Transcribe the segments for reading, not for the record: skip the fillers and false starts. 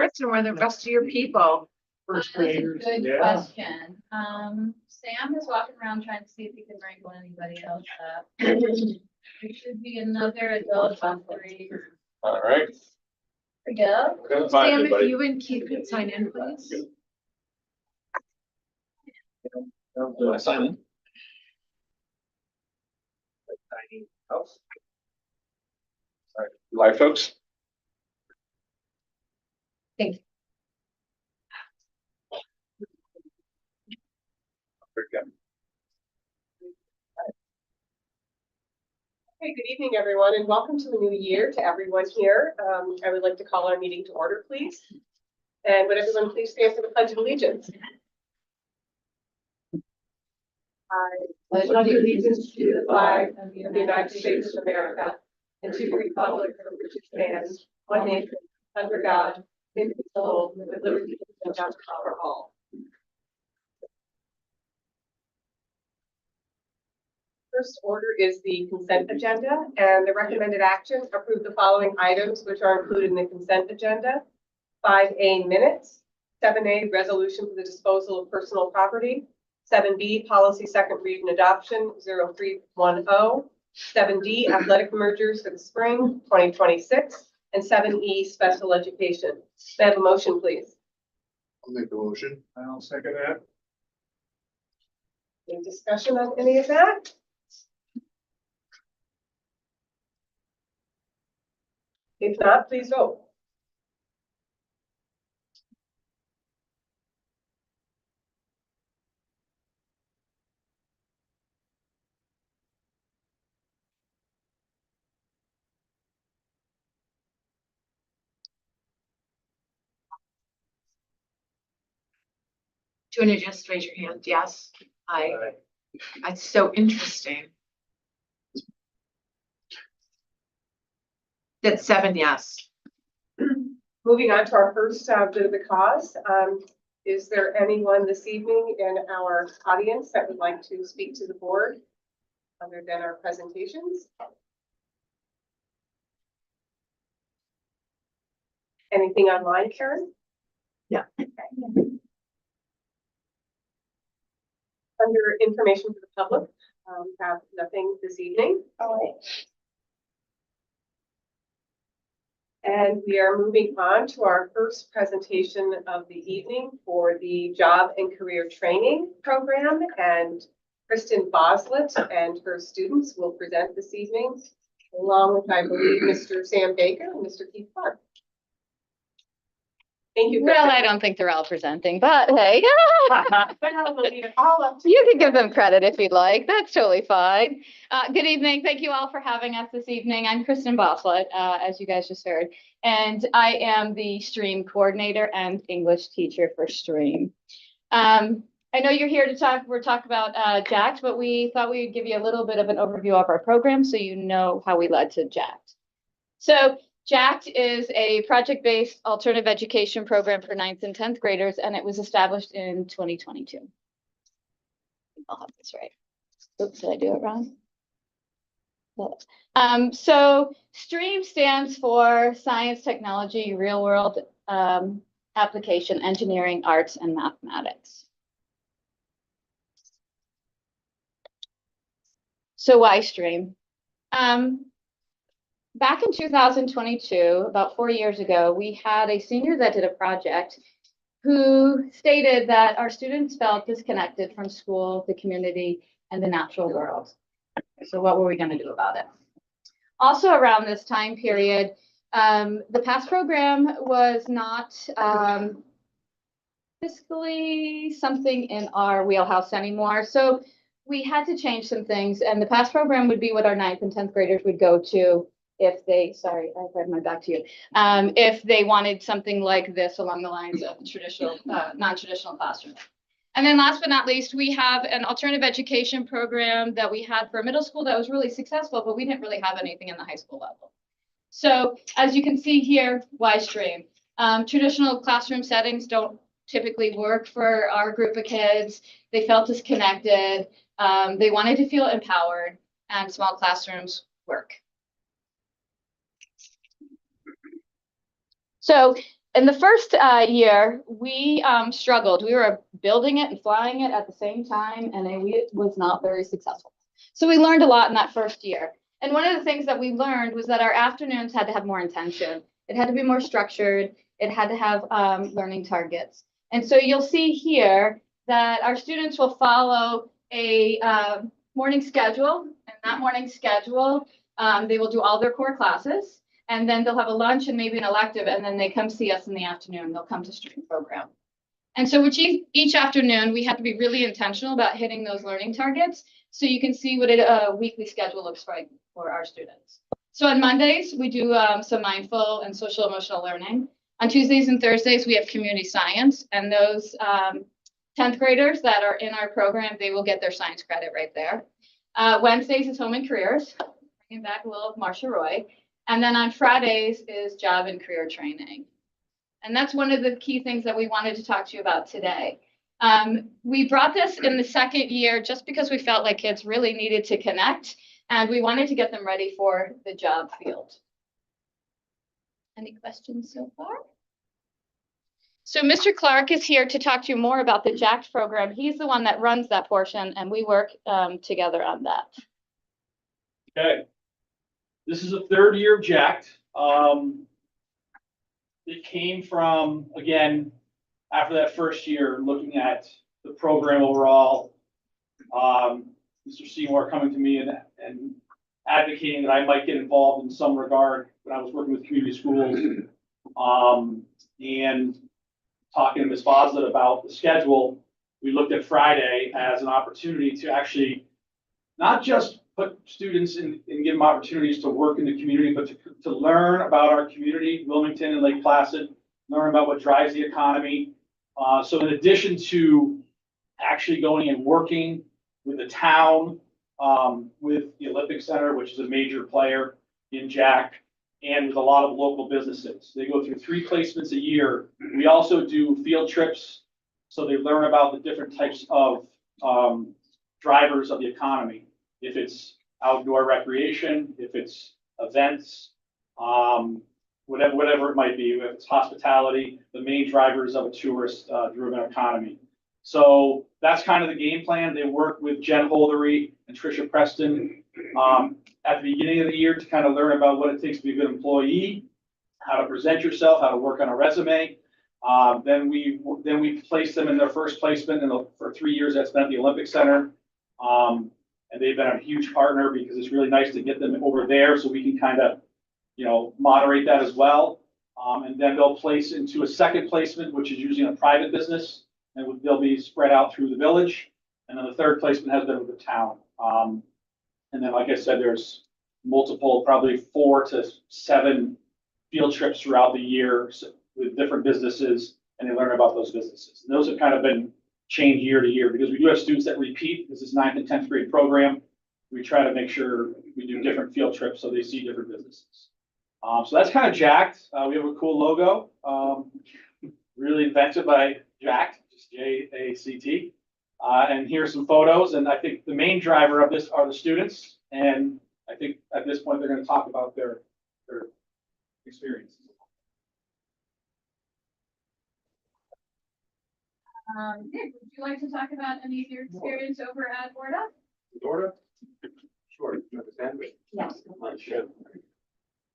Kristen, where are the rest of your people? That's a good question. Sam is walking around trying to see if he can wrangle anybody else up. There should be another adult on 3. All right. There we go. We're gonna find Sam, if everybody. you and Keith could sign in, please. Do I sign in? Tiny house. All right. Live, folks. Thank you. Very good. Okay, good evening, everyone, and welcome to the new year to everyone here. I would like to call our meeting to order, please. And would everyone please stand for the Pledge of Allegiance? I pledge allegiance to the flag of the United States of America and to the republic for which it stands, one nation, under God, indivisible, with liberty and justice for all. First order is the consent agenda, and the recommended actions approve the following items which are included in the consent agenda. 5A minutes, 7A resolution for the disposal of personal property, 7B policy second read and adoption 0310, 7D athletic mergers for the spring 2026, and 7E special education. May I have a motion, please? I'll make the motion. I'll second that. Any discussion on any of that? If not, please vote. Do you want to just raise your hand? Yes. That's so interesting. That's 7 yes. Moving on to our first bit of the cause. Is there anyone this evening in our audience that would like to speak to the board other than our presentations? Anything online, Karen? Yeah. Under information for the public, have nothing this evening. And we are moving on to our first presentation of the evening for the Job and Career Training Program. And Kristen Boslett and her students will present this evening, along with, I believe, Mr. Sam Baker and Mr. Keith Clark. Thank you. Well, I don't think they're all presenting, but hey, All up to you can give them credit if you'd like. That's totally fine. Good evening. Thank you all for having us this evening. I'm Kristen Boslett, as you guys just heard, and I am the STREAM coordinator and English teacher for STREAM. I know you're here to talk about JACT, but we thought we would give you a little bit of an overview of our program so you know how we led to JACT. So JACT is a project-based alternative education program for 9th and 10th graders, and it was established in 2022. I'll have this right. Oops, did I do it wrong? So STREAM stands for Science, Technology, Real-World Application, Engineering, Arts, and Mathematics. So why STREAM? Back in 2022, about 4 years ago, we had a senior that did a project who stated that our students felt disconnected from school, the community, and the natural world. So what were we going to do about it? Also around this time period, the PASS program was not fiscally something in our wheelhouse anymore. So we had to change some things, and the PASS program would be what our 9th and 10th graders would go to if they, sorry, I've read my back to you, if they wanted something like this along the lines of traditional, non-traditional classroom. And then last but not least, we have an alternative education program that we had for middle school that was really successful, but we didn't really have anything in the high school level. So as you can see here, why STREAM? Traditional classroom settings don't typically work for our group of kids. They felt disconnected. They wanted to feel empowered, and small classrooms work. So in the first year, we struggled. We were building it and flying it at the same time, and it was not very successful. So we learned a lot in that first year. And one of the things that we learned was that our afternoons had to have more intention. It had to be more structured. It had to have learning targets. And so you'll see here that our students will follow a morning schedule. And that morning schedule, they will do all their core classes. And then they'll have a lunch and maybe an elective. And then they come see us in the afternoon. They'll come to student program. And so with each afternoon, we have to be really intentional about hitting those learning targets. So you can see what a weekly schedule looks like for our students. So on Mondays, we do some mindful and social emotional learning. On Tuesdays and Thursdays, we have community science. And those 10th graders that are in our program, they will get their science credit right there. Wednesdays is home and careers, bringing back a little of Marcia Roy. And then on Fridays is job and career training. And that's one of the key things that we wanted to talk to you about today. We brought this in the second year just because we felt like kids really needed to connect and we wanted to get them ready for the job field. Any questions so far? So Mr. Clark is here to talk to you more about the JACT program. He's the one that runs that portion and we work together on that. Okay. This is the third year of JACT. It came from, again, after that first year, looking at the program overall, Mr. Seymour coming to me and advocating that I might get involved in some regard when I was working with community schools, and talking to Ms. Boslett about the schedule. We looked at Friday as an opportunity to actually not just put students in and give them opportunities to work in the community, but to learn about our community, Wilmington and Lake Placid, learn about what drives the economy. So in addition to actually going and working with the town, with the Olympic Center, which is a major player in JACT, and with a lot of local businesses. They go through 3 placements a year. We also do field trips, so they learn about the different types of drivers of the economy. If it's outdoor recreation, if it's events, whatever it might be, if it's hospitality, the main drivers of a tourist driven economy. So that's kind of the game plan. They work with Jen Holdery and Tricia Preston at the beginning of the year to kind of learn about what it takes to be a good employee, how to present yourself, how to work on a resume. Then we place them in their first placement for 3 years. That's been at the Olympic Center. And they've been a huge partner because it's really nice to get them over there so we can kind of, moderate that as well. And then they'll place into a second placement, which is usually in a private business, and they'll be spread out through the village. And then the third placement has been with the town. And then, like I said, there's multiple, probably 4 to 7 field trips throughout the year with different businesses, and they learn about those businesses. And those have kind of been changed year to year because we do have students that repeat. This is 9th and 10th grade program. We try to make sure we do different field trips so they see different businesses. So that's kind of JACT. We have a cool logo, really invented by JACT, just J-A-C-T. And here's some photos. And I think the main driver of this are the students. And I think at this point, they're going to talk about their experiences. Nick, would you like to talk about any of your experience over at Orta? Orta? Sure. You understand? Yes. Sure.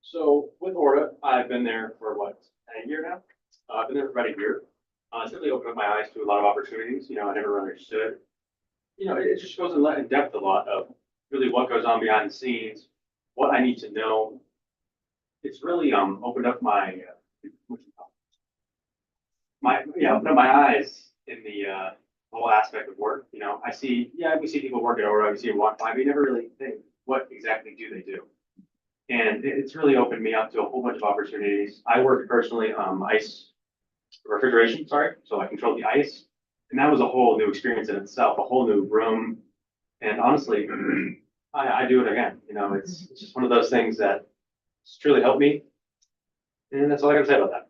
So with Orta, I've been there for a year now? I've been there for about a year. It's really opened up my eyes to a lot of opportunities. I never really understood. It just goes in depth a lot of really what goes on behind the scenes, what I need to know. It's really opened up my opened up my eyes in the whole aspect of work. We see people work at Orta, we see them walk by, we never really think, what exactly do they do? And it's really opened me up to a whole bunch of opportunities. I worked personally refrigeration, so I controlled the ice. And that was a whole new experience in itself, a whole new room. And honestly, I do it again. It's just one of those things that truly helped me. And that's all I got to say about that.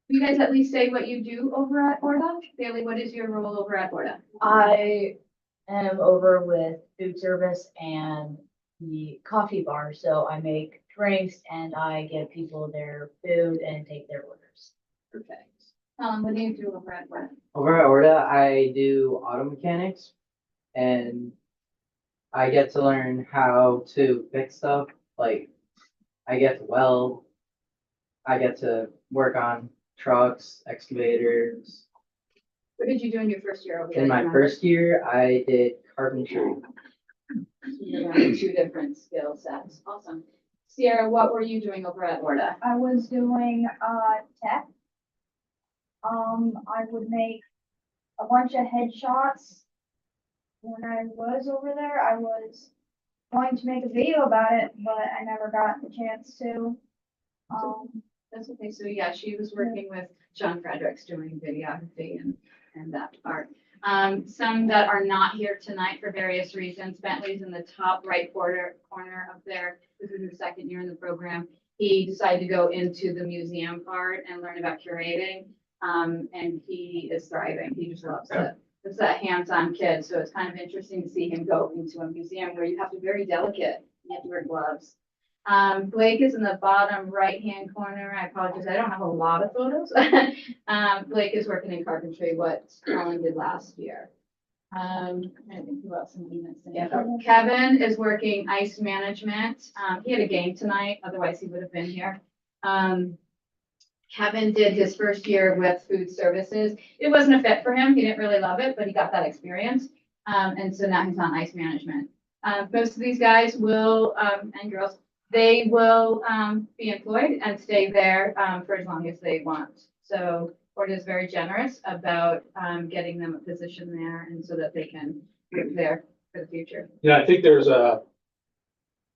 You guys at least say what you do over at Orta? Bailey, what is your role over at Orta? I am over with food service and the coffee bar. So I make drinks and I give people their food and take their orders. Perfect. What do you do over at work? Over at Orta, I do auto mechanics and I get to learn how to fix stuff. Like I get to weld, I get to work on trucks, excavators. What did you do in your first year over there? In my Do you remember? first year, I did carpentry. You learned two different skill sets. Awesome. Sierra, what were you doing over at Orta? I was doing tech. I would make a bunch of headshots. When I was over there, I was going to make a video about it, but I never got the chance to. That's okay. So yeah, she was working with John Fredericks doing videography and that part. Some that are not here tonight for various reasons. Bentley's in the top right corner up there. This is his second year in the program. He decided to go into the museum part and learn about curating. And he is thriving. He just loves it. It's a hands-on kid, so it's kind of interesting to see him go into a museum where you have to be very delicate. You have to wear gloves. Blake is in the bottom right-hand corner. I apologize. I don't have a lot of photos. Blake is working in carpentry, what Colin did last year. I think who else am I missing? Yeah, Kevin is working ice management. He had a game tonight, otherwise he would have been here. Kevin did his first year with food services. It wasn't a fit for him. He didn't really love it, but he got that experience. And so now he's on ice management. Most of these guys will, and girls, they will be employed and stay there for as long as they want. So Ford is very generous about getting them a position there and so that they can live there for the future. Yeah, I think there's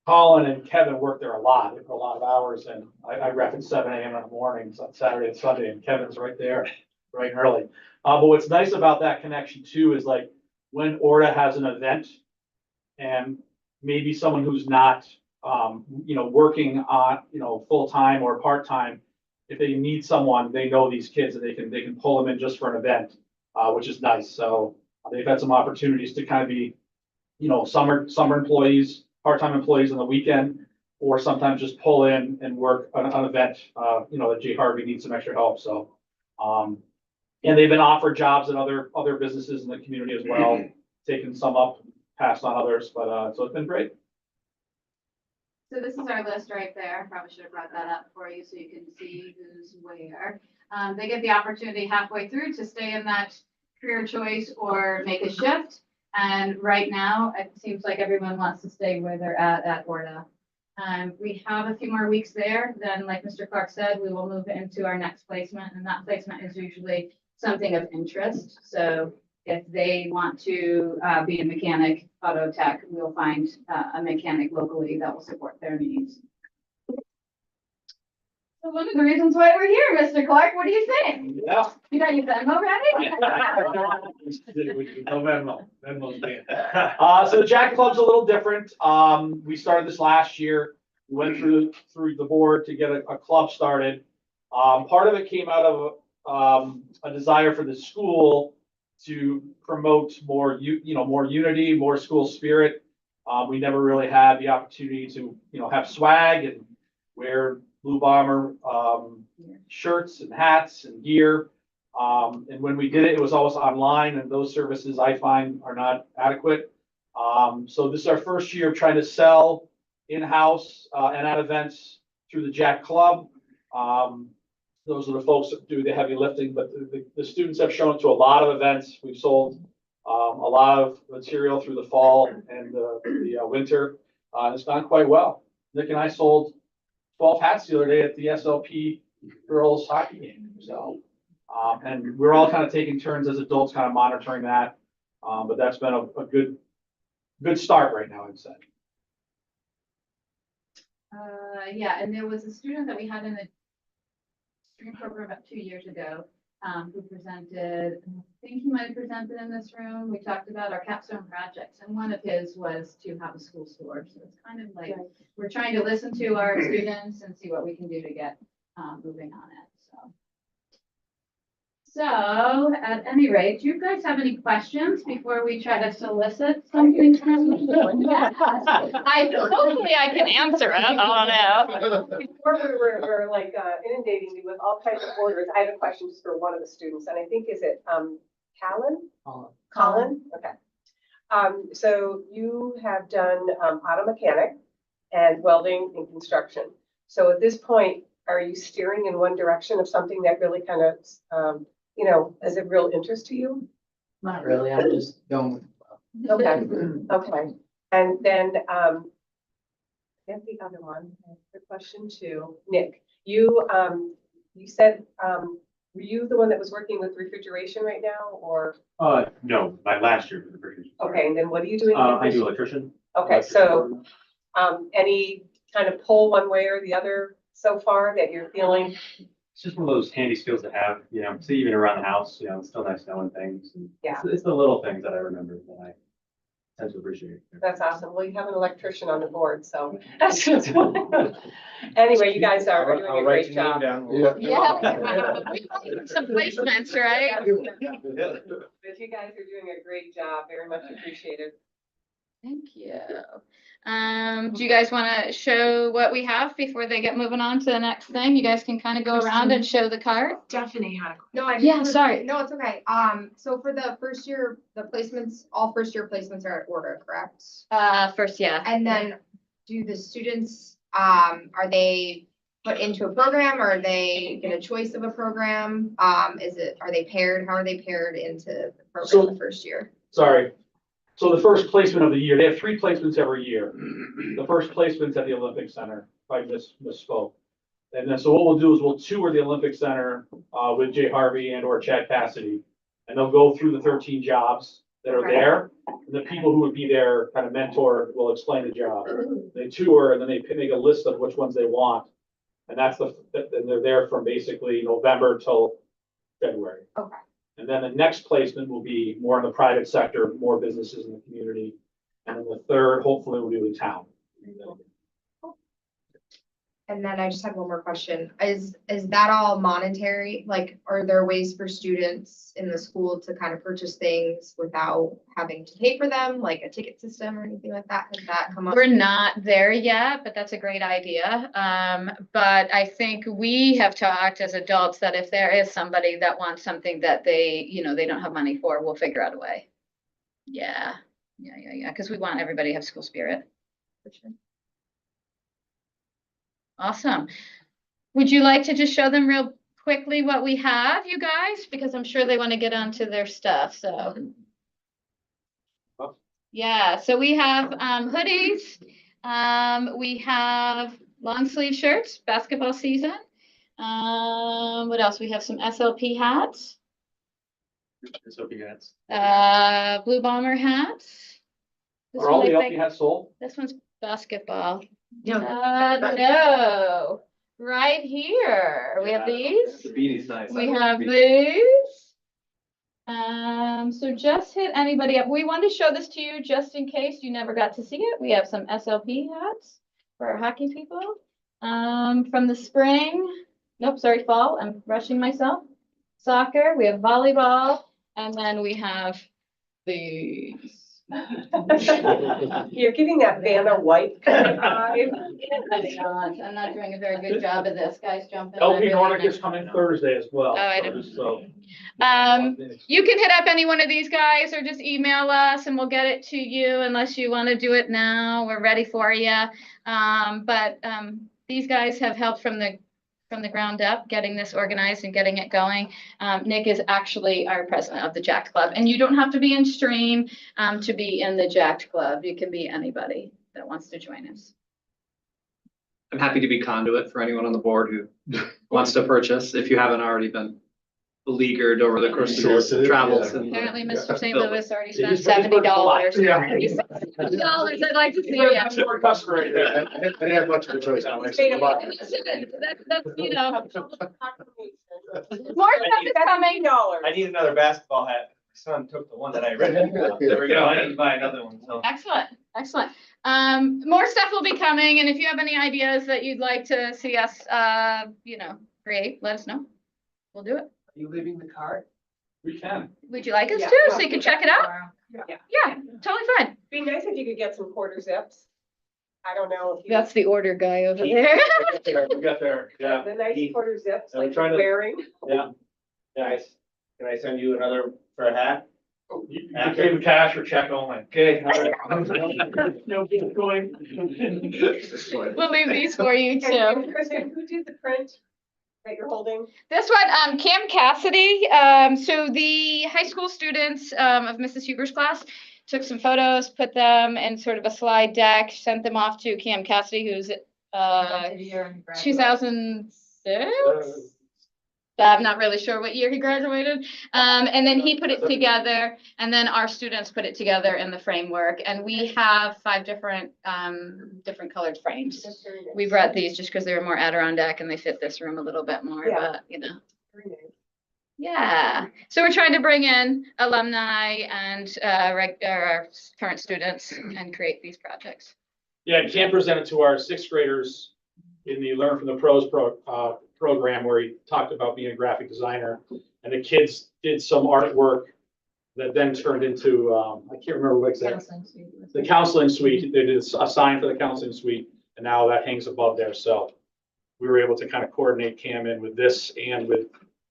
Colin and Kevin work there a lot. They put a lot of hours in. I rep at 7 a.m. in the mornings on Saturday and Sunday, and Kevin's right there, right and early. But what's nice about that connection too is like when Orta has an event and maybe someone who's not, working on, full-time or part-time, if they need someone, they know these kids and they can pull them in just for an event, which is nice. So they've had some opportunities to kind of be, summer employees, part-time employees on the weekend, or sometimes just pull in and work on an event, that J Harvey needs some extra help. So, and they've been offered jobs at other businesses in the community as well, taken some up, passed on others, but, so it's been great. So this is our list right there. Probably should have brought that up for you so you can see who's where. They get the opportunity halfway through to stay in that career choice or make a shift. And right now, it seems like everyone wants to stay where they're at Orta. We have a few more weeks there. Then, like Mr. Clark said, we will move into our next placement, and that placement is usually something of interest. So if they want to be a mechanic, auto tech, we'll find a mechanic locally that will support their needs. So one of the reasons why we're here, Mr. Clark, what do you think? Yeah. You got your Venmo ready? So the Jack Club's a little different. We started this last year. We went through the board to get a club started. Part of it came out of a desire for the school to promote more unity, more school spirit. We never really had the opportunity to, have swag and wear Blue Bomber shirts and hats and gear. And when we did it, it was always online, and those services I find are not adequate. So this is our first year of trying to sell in-house and at events through the Jack Club. Those are the folks that do the heavy lifting, but the students have shown up to a lot of events. We've sold a lot of material through the fall and the winter. It's gone quite well. Nick and I sold 12 hats the other day at the SLP girls hockey game. So, and we're all kind of taking turns as adults kind of monitoring that. But that's been a good start right now, I'd say. Yeah, and there was a student that we had in the stream program about 2 years ago, who presented, I think he might have presented in this room. We talked about our capstone projects, and one of his was to have a school store. So it's kind of like we're trying to listen to our students and see what we can do to get moving on it. So at any rate, do you guys have any questions before we try to solicit something from? Hopefully I can answer it. I don't know. Before we were like inundating you with all kinds of orders, I have a question just for one of the students, and I think, is it Callan? Colin? Okay. So you have done auto mechanic and welding and construction. So at this point, are you steering in one direction of something that really kind of, you know, is of real interest to you? Not really, I'm just going with the flow. Okay, okay. And then, get the other one, the question two, Nick, you said, were you the one that was working with refrigeration right now, or? No, my last year for the British. Okay, and then what are you doing? I do electrician. Okay, so, any kind of pull one way or the other so far that you're feeling? It's just one of those handy skills to have, you know, see even around the house, you know, it's still nice knowing things. And Yeah. It's the little things that I remember that I tend to appreciate. That's awesome. Well, you have an electrician on the board, so. That's just Anyway, you guys are doing a great job. Yeah. Yeah. Some placements, right? But you guys are doing a great job. Very much appreciated. Thank you. Do you guys want to show what we have before they get moving on to the next thing? You guys can kind of go around and show the card. Stephanie had a question. No, I. Yeah, sorry. No, it's okay. So for the first year, the placements, all first year placements are at order, correct? First, yeah. And then do the students, are they put into a program or are they get a choice of a program? Are they paired? How are they paired into the program the first year? Sorry. So the first placement of the year, they have 3 placements every year. The first placement's at the Olympic Center, if I misspoke. And then, so what we'll do is we'll tour the Olympic Center with Jay Harvey and or Chad Cassidy. And they'll go through the 13 jobs that are there. And the people who would be their kind of mentor will explain the job. They tour and then they make a list of which ones they want. And and they're there from basically November till February. Okay. And then the next placement will be more in the private sector, more businesses in the community. And then the third, hopefully, will be the town. And then I just had one more question. Is that all monetary? Like, are there ways for students in the school to kind of purchase things without having to pay for them, like a ticket system or anything like that? Has that come up? We're not there yet, but that's a great idea. But I think we have talked as adults that if there is somebody that wants something that they don't have money for, we'll figure out a way. Yeah. Because we want everybody to have school spirit. For sure. Awesome. Would you like to just show them real quickly what we have, you guys? Because I'm sure they want to get onto their stuff, so. Yeah, so we have hoodies. We have long sleeve shirts, basketball season. What else? We have some SLP hats. SOP hats. Blue bomber hats. This Are all one, I the think- LP hats sold? This one's basketball. No. No, right here. We have these. The beanie's nice. We have these. So just hit anybody up. We wanted to show this to you just in case you never got to see it. We have some SLP hats for our hockey people. From the spring, fall. I'm rushing myself. Soccer, we have volleyball, and then we have these. You're giving that Vanna White kind of vibe. I'm not doing a very good job of this, guys. Jump in. LP every Nordic minute. is coming Thursday as well. Oh, I so didn't- just so- You can hit up any one of these guys or just email us and we'll get it to you unless you want to do it now. We're ready for you. But these guys have helped from the ground up, getting this organized and getting it going. Nick is actually our president of the Jacked Club, and you don't have to be in stream to be in the Jacked Club. You can be anybody that wants to join us. I'm happy to be conduit for anyone on the board who wants to purchase, if you haven't already been beleaguered over the course of your Solicited, travels. yeah. and- Apparently, Mr. St. Bill. Louis already Yeah, spent he's $70. Yeah. $70, I'd like to see You're you. a super customer right there. I didn't have much of a choice. That's, more stuff is coming. $70. I need another basketball hat. My son took the one that I rented. There we go. I need to buy another one. So. Excellent. More stuff will be coming, and if you have any ideas that you'd like to see us, create, let us know. We'll do it. you leaving the card? We can. Would you like us Yeah. to, so you can check it out? Yeah. Yeah, totally fine. Be nice if you could get some quarter zips. I don't know if you. That's the order guy over there. We got there, yeah. The nice quarter zips I'm like trying you're to- wearing. Guys, can I send you another for a hat? You can pay with cash or check only. Okay. all right. No, keep going. We'll leave these for you too. And Kristen, who did the print that you're holding? This one, Cam Cassidy, so the high school students, of Mrs. Huber's class took some photos, put them in sort of a slide deck, sent them off to Cam Cassidy, who's, 2006? I'm not really sure what year he graduated. And then he put it together, and then our students put it together in the framework, and we have 5 different colored frames. That's very nice. We brought these just because they were more Adirondack and they fit this room a little bit more, Yeah. but you know. Very nice. Yeah, so we're trying to bring in alumni and our current students and create these projects. Yeah, Cam presented to our 6th graders in the Learn from the Pros program where he talked about being a graphic designer. And the kids did some artwork that then turned into, I can't remember what exactly. The counseling suite. They did a sign for the counseling suite, and now that hangs above there. So we were able to kind of coordinate Cam in with this and with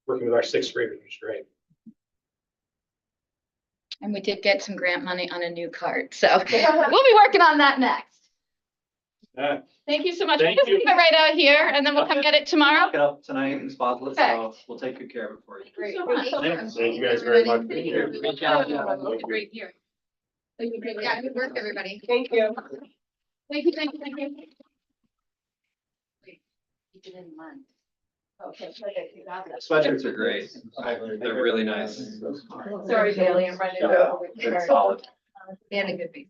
working with our 6th graders, which is great. And we did get some grant money on a new cart, so we'll be working on that next. Yeah. Thank you so much. Thank We'll just you. leave it right out here, and then we'll come get it tomorrow. Look it up tonight and spotless, so Perfect. we'll take good care of it for you. Thank you so much. Thank you guys very much. Thank you. Good job. Great year. Thank you. Yeah, good work, everybody. Thank you. Thank you, thank you, thank you. Keep it in mind. Okay, perfect. You got that. Sweatshirts are great. They're really nice. Sorry, Bailey, I'm running over. And a good week.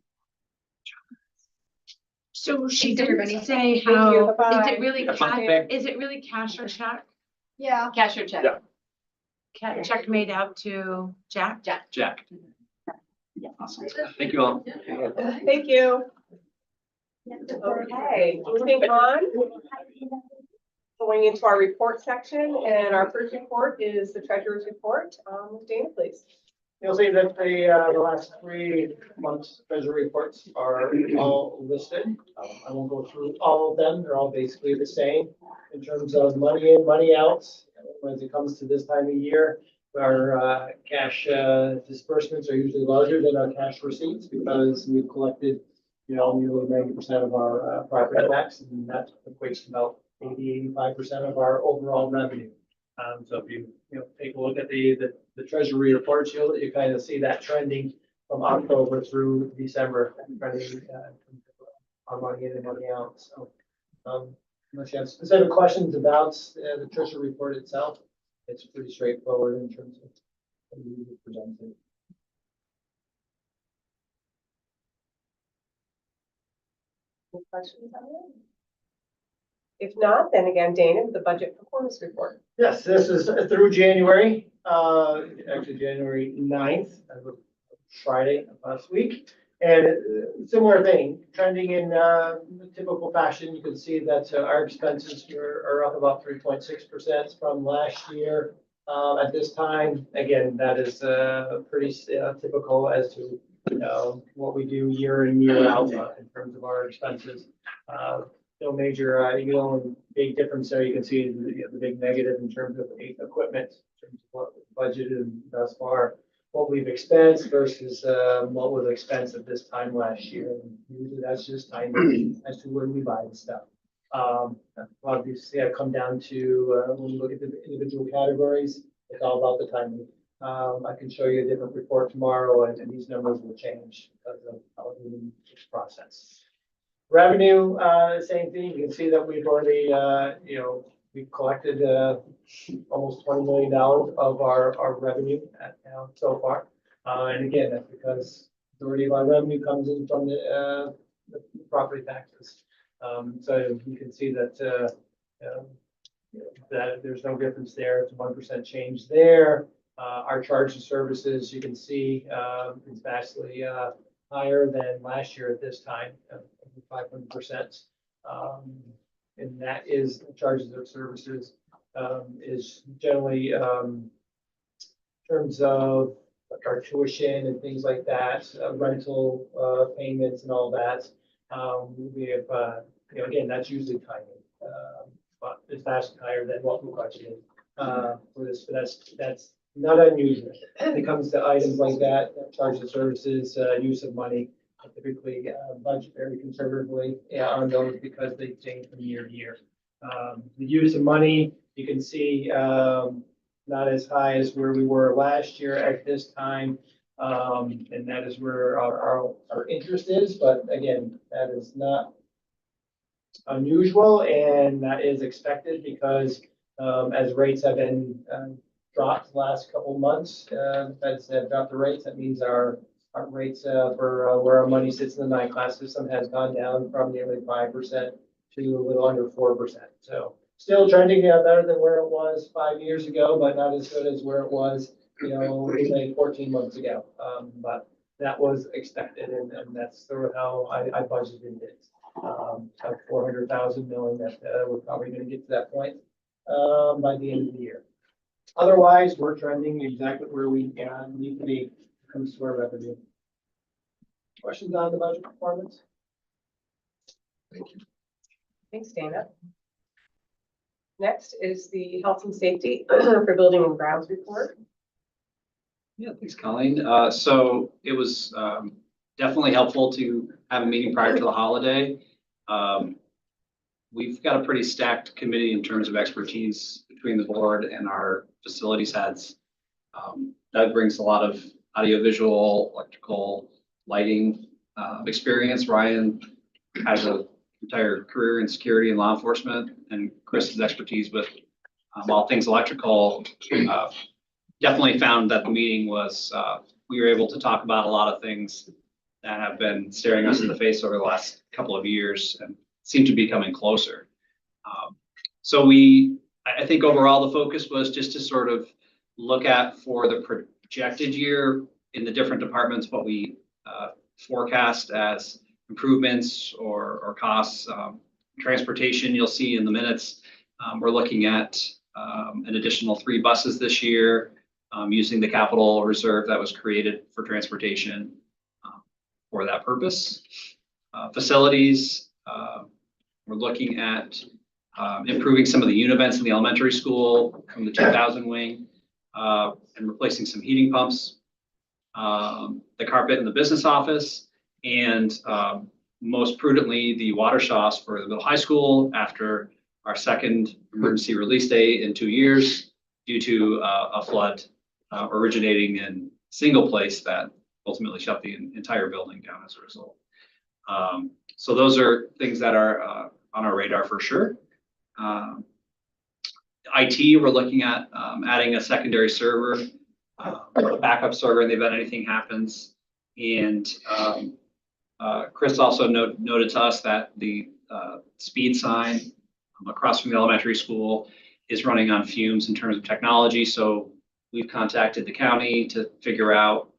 So she Thanks, didn't everybody. say you. how, Bye-bye. is it really cash or check? Yeah. Cash or check? Yeah. Check made out to Jack? Jack. Awesome. Thank you all. Thank you. Okay, moving on. Going into our report section, and our first report is the treasurer's report. Dana, please. You'll see that the last 3 months treasury reports are all listed. I won't go through all of them. They're all basically the same in terms of money in, money out. When it comes to this time of year, our cash disbursements are usually larger than our cash receipts because we've collected, nearly 90% of our property tax, and that equates to about 85% of our overall revenue. So if you take a look at the treasury reports, you kind of see that trending from October through December, trending on money in and money out. So unless you have specific questions about the treasury report itself, it's pretty straightforward in terms of what you presented. Any questions on it? If not, then again, Dana, with the budget performance report. Yes, this is through January, actually January 9th, Friday of last week. And similar thing, trending in typical fashion, you can see that our expenses are up about 3.6% from last year. At this time, again, that is pretty typical as to what we do year in, year out in terms of our expenses. No major, big difference there. You can see the big negative in terms of equipment, in terms of what was budgeted thus far, what we've expensed versus what was expensed at this time last year. And usually that's just timing as to when we buy the stuff. Obviously, I come down to when you look at the individual categories, it's all about the timing. I can show you a different report tomorrow, and these numbers will change because of how this process. Revenue, same thing. You can see that we've already, we've collected almost $20 million of our revenue so far. And again, that's because the majority of our revenue comes in from the property taxes. So you can see that that there's no difference there. It's a 1% change there. Our charge and services, you can see, is vastly higher than last year at this time, 500%. And that is charges of services is generally terms of like our tuition and things like that, rental, payments and all that. We have, again, that's usually timing, but it's vastly higher than what we budgeted, for this, but that's not unusual. When it comes to items like that, charge of services, use of money, I typically, budget very conservatively, on those because they change from year to year. The use of money, you can see, not as high as where we were last year at this time. And that is where our interest is, but again, that is not unusual and that is expected because, as rates have been, dropped the last couple of months, Feds have dropped the rates. That means our rates, for, where our money sits in the 9-class system has gone down from nearly 5% to a little under 4%. So still trending, better than where it was 5 years ago, but not as good as where it was, say 14 months ago. But that was expected and that's sort of how I budgeted it. Of 400,000, knowing that, we're probably gonna get to that point, by the end of the year. Otherwise, we're trending exactly where we, need to be when it comes to our revenue. Questions on the budget performance? Thanks, Dana. Next is the health and safety for building and grounds report. Yeah, thanks, Colleen. So it was definitely helpful to have a meeting prior to the holiday. We've got a pretty stacked committee in terms of expertise between the board and our facilities heads. Doug brings a lot of audiovisual, electrical, lighting experience. Ryan has an entire career in security and law enforcement, and Chris's expertise with all things electrical. Definitely found that the meeting was, we were able to talk about a lot of things that have been staring us in the face over the last couple of years and seem to be coming closer. So I think overall the focus was just to sort of look at for the projected year in the different departments, what we forecast as improvements or costs. Transportation, you'll see in the minutes, we're looking at an additional 3 buses this year, using the capital reserve that was created for transportation for that purpose. Facilities, we're looking at improving some of the univents in the elementary school from the 2000 wing, and replacing some heating pumps, the carpet in the business office, and most prudently, the water shafts for the middle high school after our second emergency release day in 2 years due to a flood originating in a single place that ultimately shut the entire building down as a result. So those are things that are on our radar for sure. IT, we're looking at adding a secondary server, a backup server in the event anything happens. And Chris also noted to us that the speed sign across from the elementary school is running on fumes in terms of technology. So we've contacted the county to figure out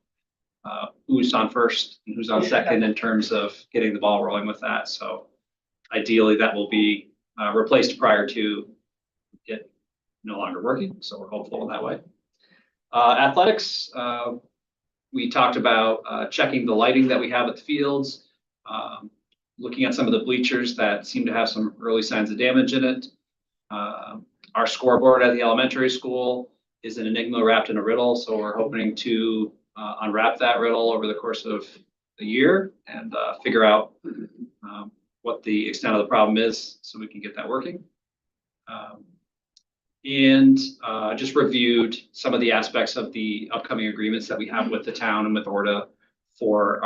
who's on first and who's on second in terms of getting the ball rolling with that. So ideally that will be replaced prior to it no longer working. So we're hopeful in that way. Athletics, we talked about checking the lighting that we have at the fields, looking at some of the bleachers that seem to have some early signs of damage in it. Our scoreboard at the elementary school is an enigma wrapped in a riddle, so we're hoping to unwrap that riddle over the course of the year and figure out what the extent of the problem is so we can get that working. And just reviewed some of the aspects of the upcoming agreements that we have with the town and with ORDA for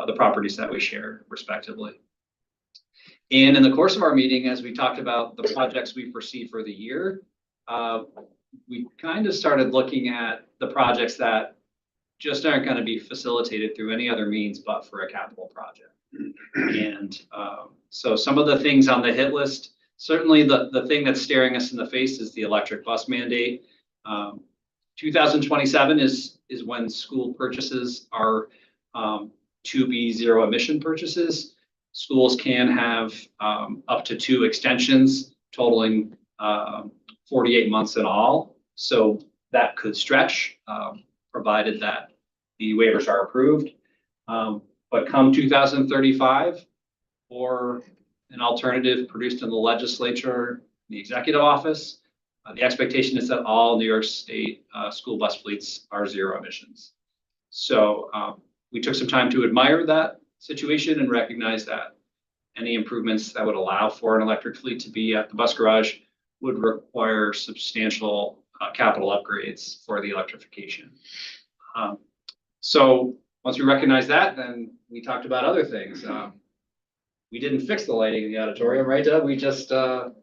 the properties that we share respectively. And in the course of our meeting, as we talked about the projects we foresee for the year, we kind of started looking at the projects that just aren't going to be facilitated through any other means but for a capital project. And so some of the things on the hit list, certainly the thing that's staring us in the face is the electric bus mandate. 2027 is when school purchases are to be zero emission purchases. Schools can have up to 2 extensions totaling 48 months in all. So that could stretch. provided that the waivers are approved. But come 2035, or an alternative produced in the legislature, the executive office, the expectation is that all New York State school bus fleets are zero emissions. So we took some time to admire that situation and recognize that any improvements that would allow for an electric fleet to be at the bus garage would require substantial capital upgrades for the electrification. So once we recognized that, then we talked about other things. We didn't fix the lighting in the auditorium, right, Doug? We just kind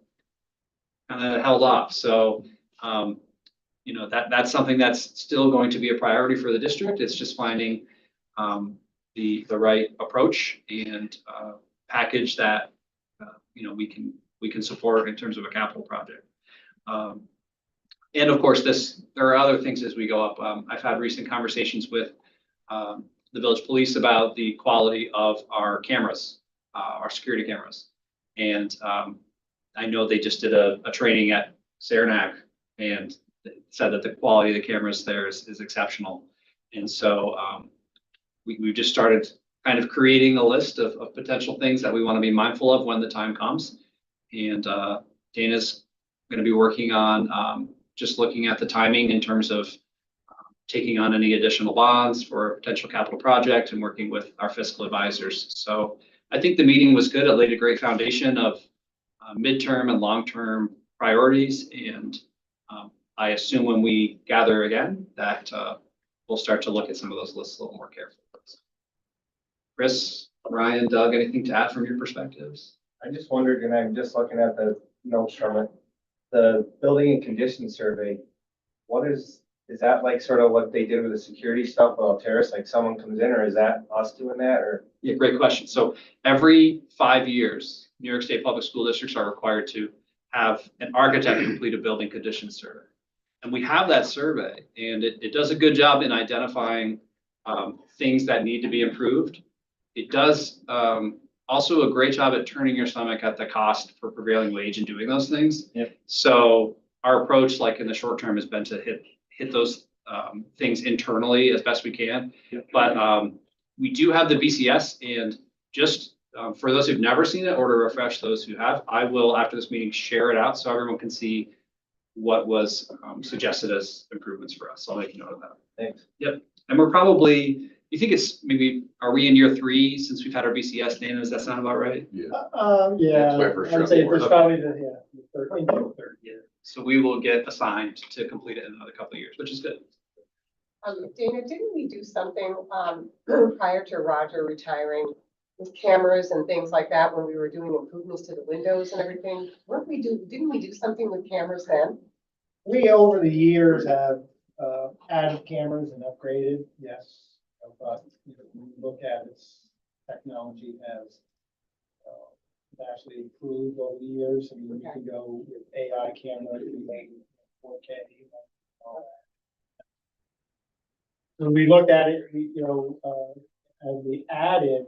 of held off. So, that's something that's still going to be a priority for the district. It's just finding the right approach and package that we can support in terms of a capital project. And of course, there are other things as we go up. I've had recent conversations with the village police about the quality of our cameras, our security cameras. And I know they just did a training at Saranac and said that the quality of the cameras there is exceptional. And so we've just started kind of creating a list of potential things that we want to be mindful of when the time comes. And Dana's going to be working on just looking at the timing in terms of taking on any additional bonds for a potential capital project and working with our fiscal advisors. So I think the meeting was good. It laid a great foundation of midterm and long-term priorities. And I assume when we gather again that we'll start to look at some of those lists a little more carefully. Chris, Ryan, Doug, anything to add from your perspectives? I just wondered, and I'm just looking at the notes from it, the building and condition survey, is that like sort of what they did with the security stuff while terrace, like someone comes in, or is that us doing that, or? Yeah, great question. So every 5 years, New York State public school districts are required to have an architect complete a building condition survey. And we have that survey, and it does a good job in identifying things that need to be improved. It does also a great job at turning your stomach at the cost for prevailing wage and doing those things. Yep. So our approach, like in the short term, has been to hit those things internally as best we can. Yep. But we do have the BCS, and just for those who've never seen it, or to refresh those who have, I will, after this meeting, share it out so everyone can see what was suggested as improvements for us. So I'll make a note of that. Thanks. Yep. And we're probably, you think it's maybe, are we in year 3 since we've had our BCS, Dana? Does that sound about right? Yeah. Yeah, That's my first I'd say report. it's probably the third. Yeah. So we will get assigned to complete it in another couple of years, which is good. Dana, didn't we do something, prior to Roger retiring with cameras and things like that when we were doing improvements to the windows and everything? Didn't we do something with cameras then? We, over the years, have added cameras and upgraded, yes. But when you look at its technology has vastly improved over the years. I mean, you can go with AI cameras, you make 4K. All that. When we looked at it, as we added,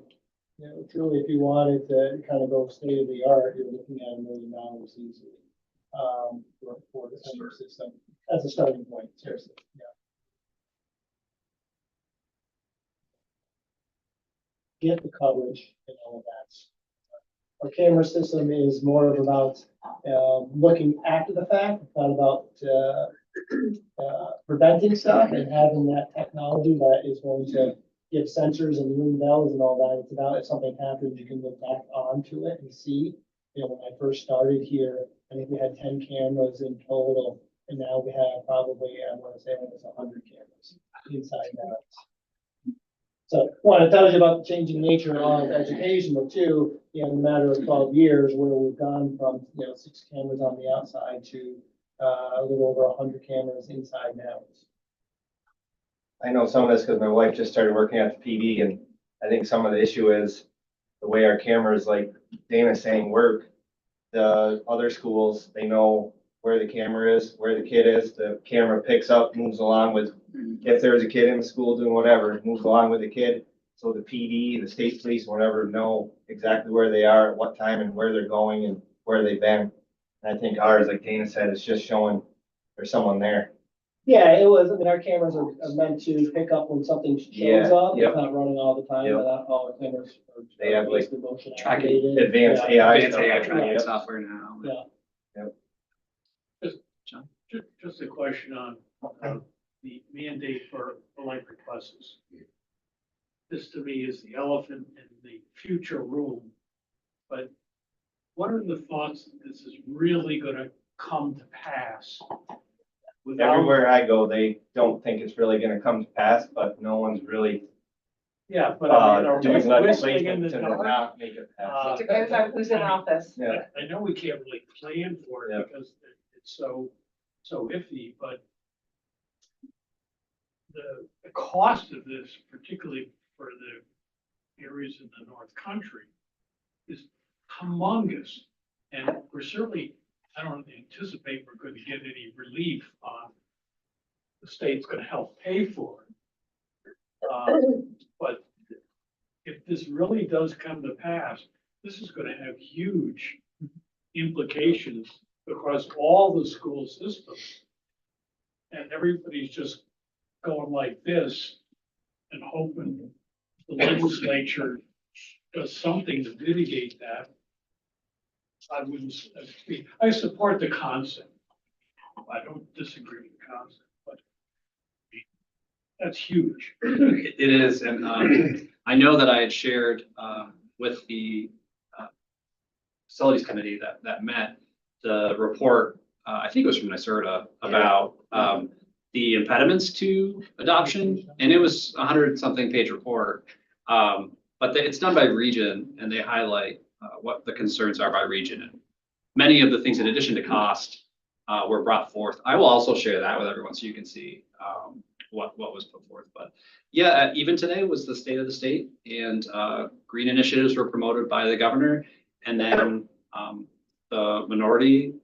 truly, if you wanted to kind of go state of the art, you're looking at $1 million easily for the same system as a starting point. Seriously, yeah. Get the coverage and all of that. Our camera system is more of about looking after the fact. It's not about preventing stuff and having that technology that is going to give sensors and ring bells and all that. It's about if something happens, you can look back onto it and see. When I first started here, I think we had 10 cameras in total, and now we have probably, I want to say almost 100 cameras inside that. So one, it tells you about the changing nature of education, but two, in a matter of 12 years, where we've gone from 6 cameras on the outside to a little over 100 cameras inside now. I know some of this because my wife just started working at the PD, and I think some of the issue is the way our cameras, like Dana's saying, work. The other schools, they know where the camera is, where the kid is. The camera picks up, moves along with, if there's a kid in the school doing whatever, it moves along with the kid. So the PD, the state police, whatever, know exactly where they are, at what time, and where they're going and where they've been. And I think ours, like Dana said, is just showing there's someone there. Yeah, it was, I mean, our cameras are meant to pick up when something shows Yeah, up. yep. It's not running all the time, Yep. but not all the cameras are. They have, like, basically motion tracking activated. Advanced Yeah. AI Advanced stuff. AI tracking Yep. software now. Yeah. Just a question on the mandate for electric buses. This to me is the elephant in the future room. But what are the thoughts that this is really gonna come to pass? Without, Everywhere I go, they don't think it's really gonna come to pass, but no one's really, yeah, but I mean, are we doing whistling legislation in the to dark? not make it pass. It depends on who's in office. Yeah. I know we can't really plan for Yeah. it because it's so iffy, but the cost of this, particularly for the areas in the North Country, is humongous. And we're certainly, I don't anticipate we're going to get any relief on the state's going to help pay for it. But if this really does come to pass, this is going to have huge implications across all the school systems. And everybody's just going like this and hoping the legislature does something to mitigate that. I wouldn't, I support the concept. I don't disagree with the concept, but that's huge. It is, and I know that I had shared with the facilities committee that met the report, I think it was from NYSERDA, about the impediments to adoption, and it was 100-something page report. But it's done by region, and they highlight what the concerns are by region. And many of the things, in addition to cost, were brought forth. I will also share that with everyone so you can see what was put forth. But yeah, even today was the state of the state, and green initiatives were promoted by the governor. And then the minority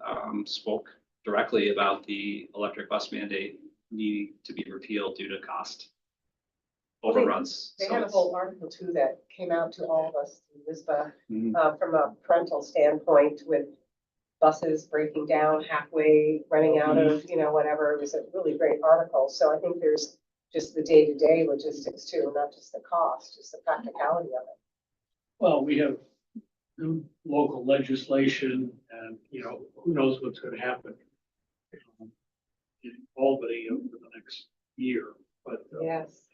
spoke directly about the electric bus mandate needing to be repealed due to cost overruns. They So had a it's- whole article too that came out to all of us in WISBA, Mhm. from a parental standpoint with buses breaking down halfway, running out of, whatever. It was a really great article. So I think there's just the day-to-day logistics too, not just the cost, just the practicality of it. Well, we have new local legislation and, who knows what's gonna happen in Albany over the next year, but Yes.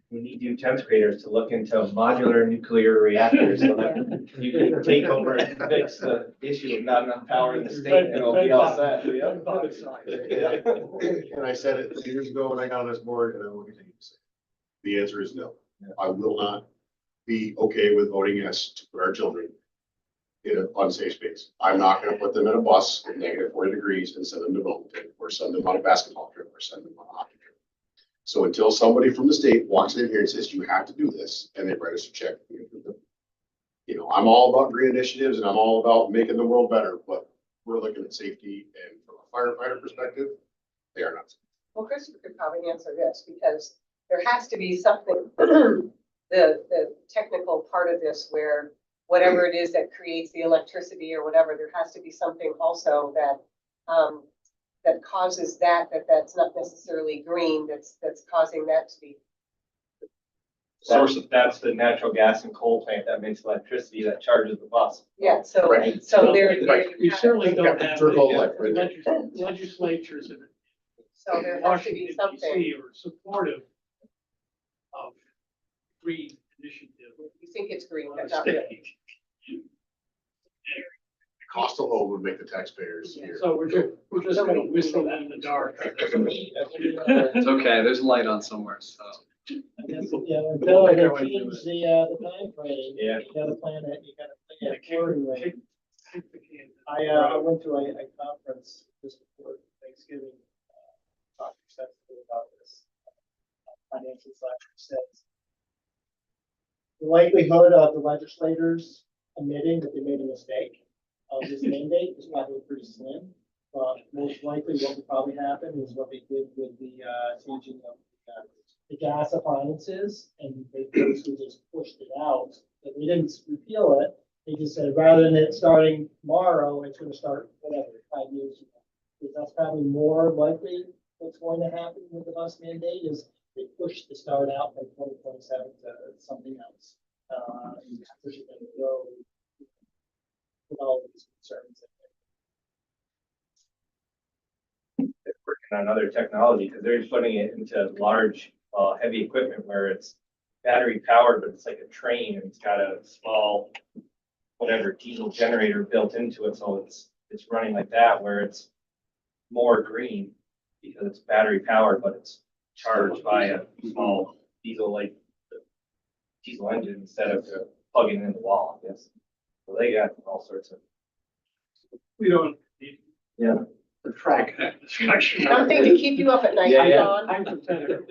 We need you 10th graders to look into modular nuclear reactors so that you can take over and fix the issue of not enough power in the state and it'll be all set. And I said it years ago when I got on this board, and I will continue to say, it. The answer is no. I will not be okay with voting yes to put our children in an unsafe space. I'm not gonna put them in a bus at -40 degrees and send them to Wilmington, or send them on a basketball trip, or send them on a hockey trip. So until somebody from the state walks in here and says, you have to do this, and they write us a check. I'm all about green initiatives and I'm all about making the world better, but we're looking at safety, and from a firefighter perspective, they are not. Well, Christopher could probably answer this because there has to be something, the technical part of this where whatever it is that creates the electricity or whatever, there has to be something also that, that causes that's not necessarily green, that's causing that to be. That's the natural gas and coal plant that makes electricity that charges the bus. Yeah, so, Right. so there. we certainly don't have Circle the life right there. legislatures in So there has to Washington, be something. DC are supportive of green initiative. You think it's green, on but the not really. state. The cost alone would make the taxpayers here. So we're just gonna whistle in the dark. It's okay, there's light on somewhere, so. Until they change the timeframe. Yeah. You gotta plan it, you gotta plan it Kick accordingly. the can. I went to a conference just before Thanksgiving, talked extensively about this. Financial side says the likelihood of the legislators admitting that they made a mistake of this mandate is probably pretty slim. But most likely what will probably happen is what they did with the changing of the gas appliances, and they basically just pushed it out. But they didn't repeal it. They just said, rather than it starting tomorrow, it's gonna start whatever, 5 years from now. Because that's probably more likely what's going to happen with the bus mandate is they push the start out by 2027 to something else. You just push it and go with all of these concerns. They're working on other technology because they're putting it into large, heavy equipment where it's battery powered, but it's like a train and it's got a small, whatever diesel generator built into it. So it's running like that where it's more green because it's battery powered, but it's charged by a small diesel engine instead of plugging in the wall, I guess. So they got all sorts of. We don't need Yeah. to track that discussion. Something to keep you up at night, Yeah, yeah. John. Hypotheticals.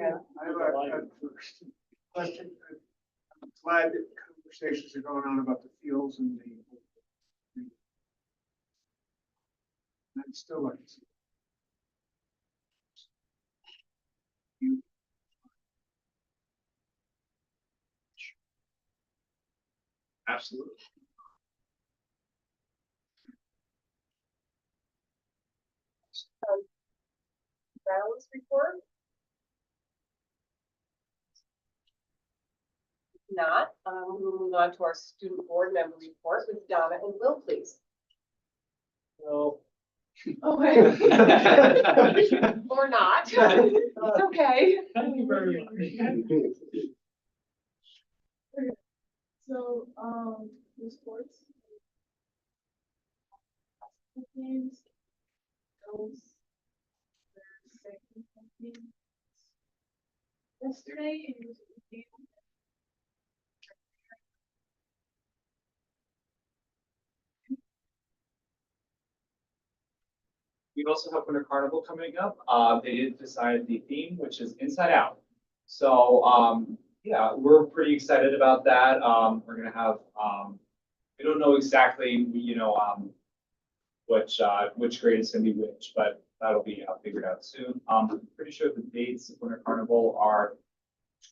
I have a question. I'm glad that conversations are going on about the fuels and I'd still like to see. You. Absolutely. Brown's report? If not, we'll move on to our student board member report with Donna and Will, please. So, Okay. Or not. It's okay. Thank you very much. So, the sports. Games. Those. Yesterday, it was. We also have Winter Carnival coming up. They did decide the theme, which is Inside Out. So, yeah, we're pretty excited about that. We're gonna have, we don't know exactly, which grade is gonna be which, but that'll be figured out soon. I'm pretty sure the dates of Winter Carnival are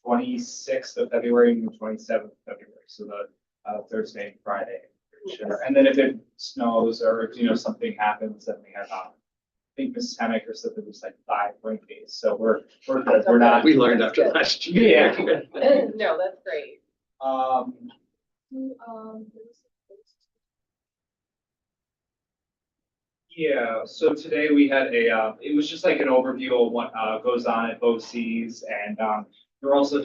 26th of February and 27th of February, so the Thursday and Friday. Pretty sure. And then if it snows or something happens, then we have I think Mrs. Hammaker said there was like 5 rain days, so we're good. We're not. We learned after last year. Yeah. No, that's great. Yeah, so today we had it was just like an overview of what goes on at BOCES, and they're also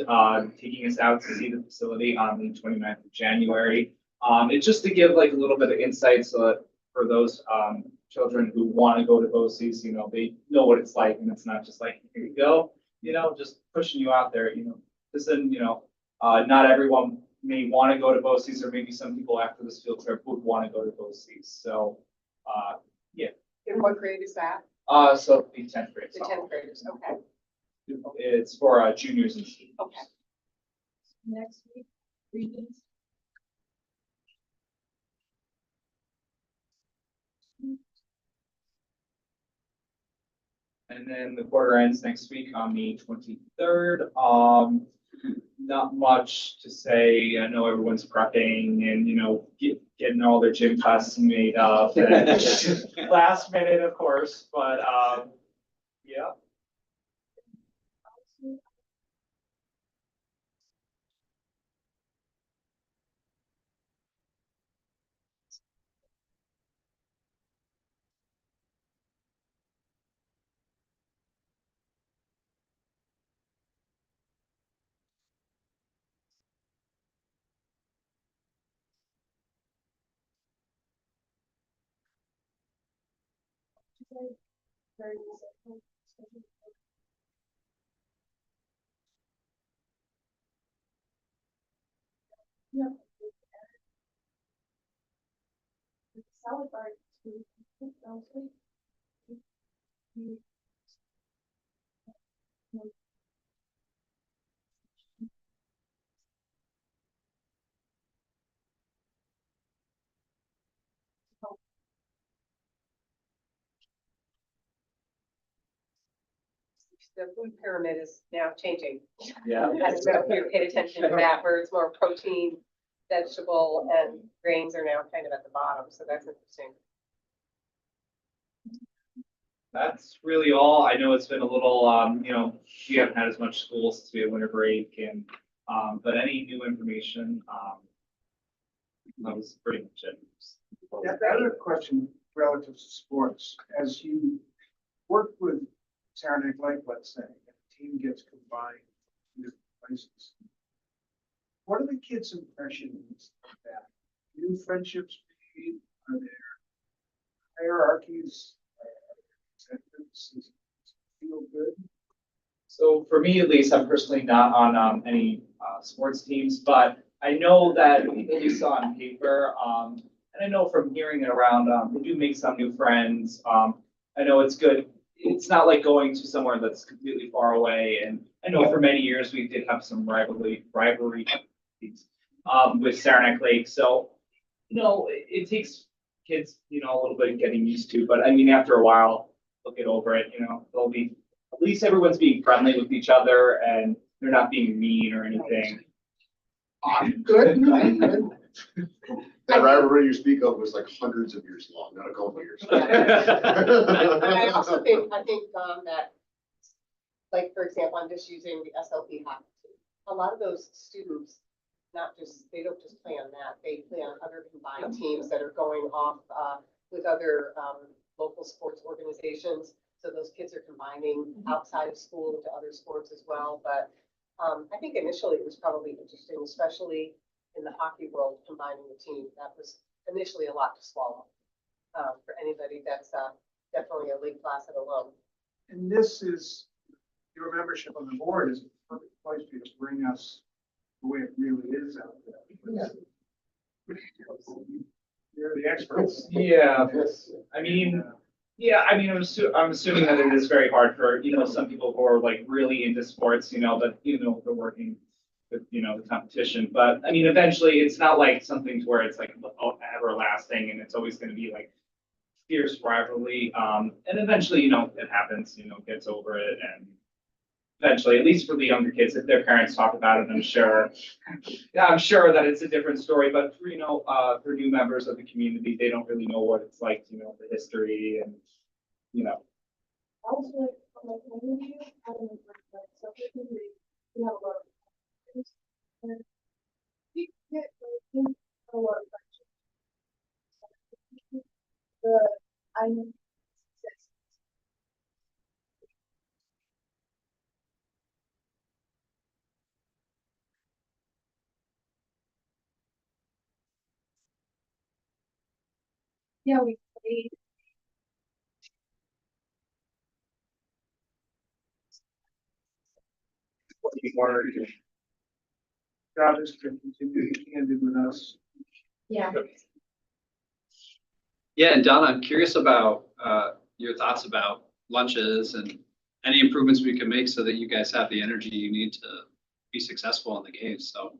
taking us out to see the facility on the 29th of January. It's just to give like a little bit of insight so that for those children who want to go to BOCES, they know what it's like, and it's not just like, here you go, just pushing you out there, listen, not everyone may want to go to BOCES, or maybe some people after this field trip would want to go to BOCES. So, yeah. In what grade is that? So the 10th grade. The 10th graders, okay. It's for juniors and seniors. Okay. Next week, readings. And then the quarter ends next week on the 23rd. Not much to say. I know everyone's prepping and, getting all their gym classes made up. And last minute, of course, but, yeah. Yeah. Salad bar. The food pyramid is now changing. Yeah. I don't know if you paid attention to that, where it's more protein, vegetable, and grains are now kind of at the bottom, so that's interesting. That's really all. I know it's been a little, we haven't had as much school since we had winter break and, but any new information, that was pretty much it. Yeah, I have a question relative to sports. As you work with Saranac Lake, let's say, and a team gets combined in different places, what are the kids' impressions of that? New friendships made? Are there hierarchies? Does it feel good? So for me, at least, I'm personally not on any sports teams, but I know that at least on paper, and I know from hearing it around, they do make some new friends. I know it's good. It's not like going to somewhere that's completely far away. And I know for many years we did have some rivalry with Saranac Lake. So, it takes kids, a little bit of getting used to. But I mean, after a while, they'll get over it. They'll be at least everyone's being friendly with each other and they're not being mean or anything. Good. That rivalry you speak of was like hundreds of years long, not a couple of years. I also think, that, like, for example, I'm just using the SLP hockey team. A lot of those students, they don't just play on that, they play on other combined teams that are going off, with other, local sports organizations. So those kids are combining outside of school into other sports as well, but I think initially it was probably interesting, especially in the hockey world, combining the team. That was initially a lot to swallow for anybody that's definitely a Lake Placid alum. And this is, your membership on the board is a perfect place for you to bring us the way it really is out there. You're the experts. Yeah, I'm assuming that it is very hard for, some people who are like really into sports, but they're working with, the competition. But I mean, eventually it's not like something to where it's like everlasting and it's always going to be like fierce rivalry. And eventually, it happens, gets over it. And eventually, at least for the younger kids, if their parents talk about it, I'm sure that it's a different story. But for new members of the community, they don't really know what it's like, the history and, Also, like, when you have an like, something we have a lot of things, and we get like, a lot of friendships. I'm yeah, we played. God is to continue to be candid with us. Yeah. Yeah, and Donna, I'm curious about your thoughts about lunches and any improvements we can make so that you guys have the energy you need to be successful in the games. So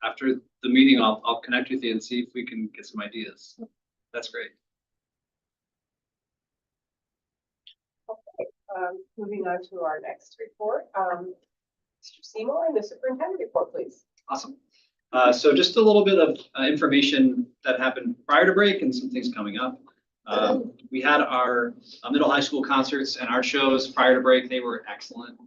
after the meeting, I'll connect with you and see if we can get some ideas. That's great. Moving on to our next report, Mr. Seymour and the superintendent report, please. Awesome. So just a little bit of information that happened prior to break and some things coming up. We had our middle high school concerts and our shows prior to break. They were excellent.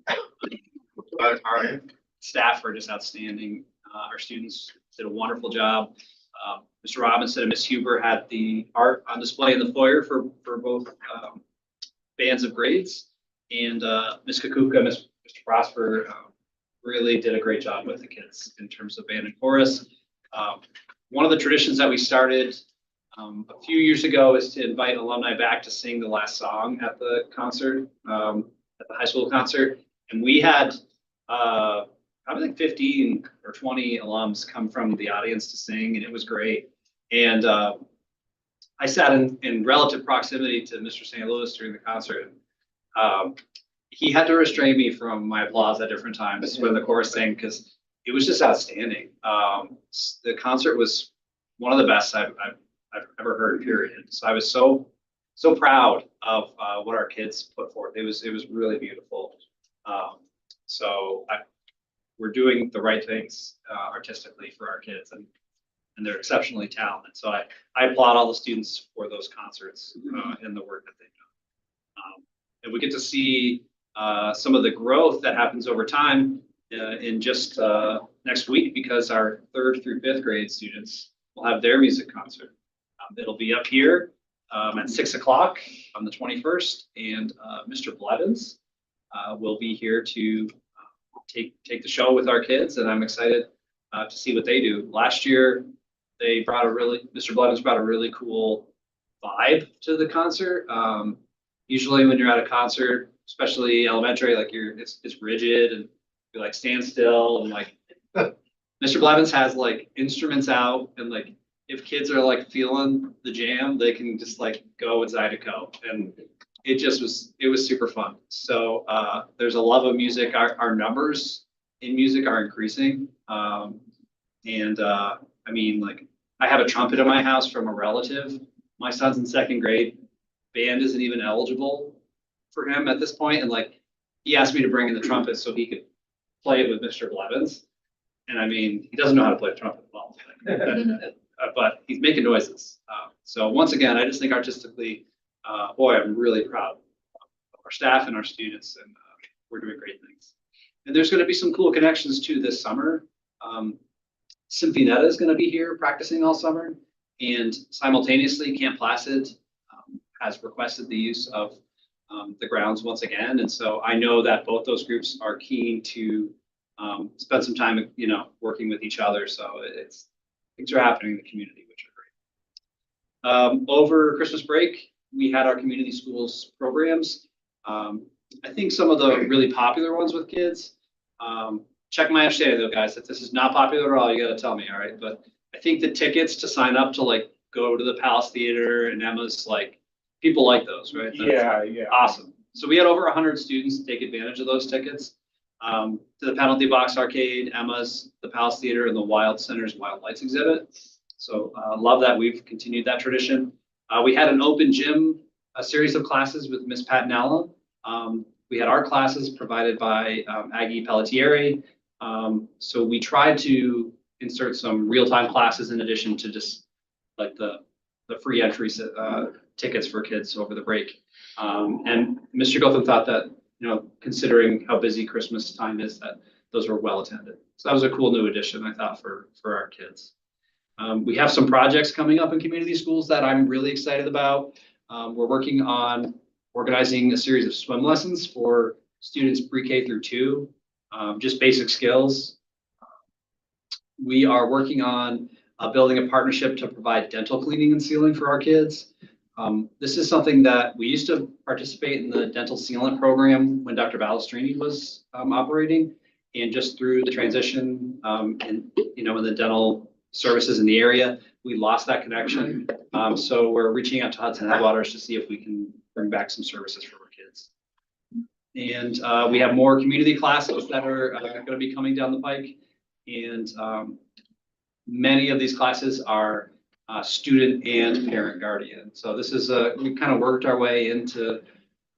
Our staff were just outstanding. Our students did a wonderful job. Mr. Robinson and Miss Huber had the art on display in the foyer for both bands of grades. And Ms. Kakuka, Mr. Prosper really did a great job with the kids in terms of band and chorus. One of the traditions that we started a few years ago is to invite alumni back to sing the last song at the concert, at the high school concert. And we had probably like 15 or 20 alums come from the audience to sing, and it was great. And I sat in relative proximity to Mr. St. Louis during the concert. He had to restrain me from my applause at different times when the chorus sang because it was just outstanding. The concert was one of the best I've ever heard, period. So I was so proud of what our kids put forth. It was really beautiful. We're doing the right things artistically for our kids, and they're exceptionally talented. So I applaud all the students for those concerts and the work that they've done. And we get to see some of the growth that happens over time in just next week, because our 3rd through 5th grade students will have their music concert. It'll be up here at 6 o'clock on the 21st, and Mr. Blevins will be here to take the show with our kids, and I'm excited to see what they do. Last year, Mr. Blevins brought a really cool vibe to the concert. Usually when you're at a concert, especially elementary, like it's rigid and you like stand still, and like Mr. Blevins has like instruments out, and like if kids are like feeling the jam, they can just like go with Zydeco, and it was super fun. So there's a love of music. Our numbers in music are increasing. I mean, like, I have a trumpet in my house from a relative. My son's in 2nd grade. Band isn't even eligible for him at this point. And like, he asked me to bring in the trumpet so he could play it with Mr. Blevins. And I mean, he doesn't know how to play the trumpet well, but he's making noises. So once again, I just think artistically, boy, I'm really proud of our staff and our students, and we're doing great things. And there's going to be some cool connections too this summer. Symphonetta is going to be here practicing all summer, and simultaneously Camp Placid has requested the use of the grounds once again. And so I know that both those groups are keen to spend some time, working with each other. So things are happening in the community, which are great. Over Christmas break, we had our community schools programs. I think some of the really popular ones with kids, check my understanding though, guys, if this is not popular at all, you got to tell me, all right? But I think the tickets to sign up to like go to the Palace Theater and Emma's, like, people like those, right? Yeah. Awesome. So we had over 100 students take advantage of those tickets to the Penalty Box Arcade, Emma's, the Palace Theater, and the Wild Center's Wild Lights exhibit. So love that we've continued that tradition. We had an open gym, a series of classes with Miss Patinella. We had art classes provided by Aggie Pelletieri. So we tried to insert some real-time classes in addition to just like the free entry tickets for kids over the break. And Mr. Gotham thought that, considering how busy Christmas time is, that those were well attended. So that was a cool new addition, I thought, for our kids. We have some projects coming up in community schools that I'm really excited about. We're working on organizing a series of swim lessons for students pre-K through 2, just basic skills. We are working on building a partnership to provide dental cleaning and sealing for our kids. This is something that we used to participate in the dental sealant program when Dr. Balestrini was operating, and just through the transition in the dental services in the area, we lost that connection. So we're reaching out to Hudson Headwaters to see if we can bring back some services for our kids. And we have more community classes that are going to be coming down the pike. And many of these classes are student and parent guardian. So this is we kind of worked our way into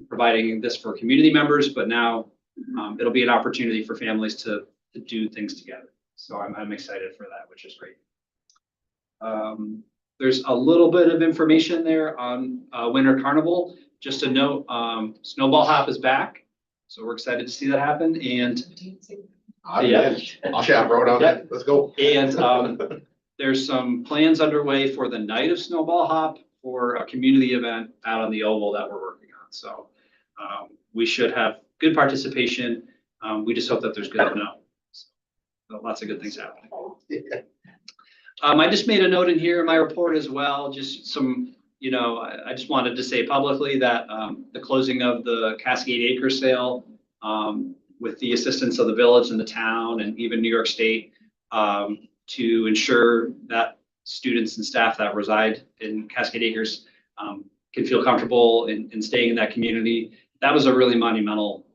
providing this for community members, but now it'll be an opportunity for families to do things together. So I'm excited for that, which is great. There's a little bit of information there on Winter Carnival. Just a note, Snowball Hop is back. So we're excited to see that happen. And I'll chaperone on that. Let's go. And there's some plans underway for the night of Snowball Hop for a community event out on the Oval that we're working on. So we should have good participation. We just hope that there's good snow. So lots of good things happening. I just made a note in here in my report as well, just some, I just wanted to say publicly that the closing of the Cascade Acre sale with the assistance of the village and the town and even New York State to ensure that students and staff that reside in Cascade Acres can feel comfortable in staying in that community. That was a really monumental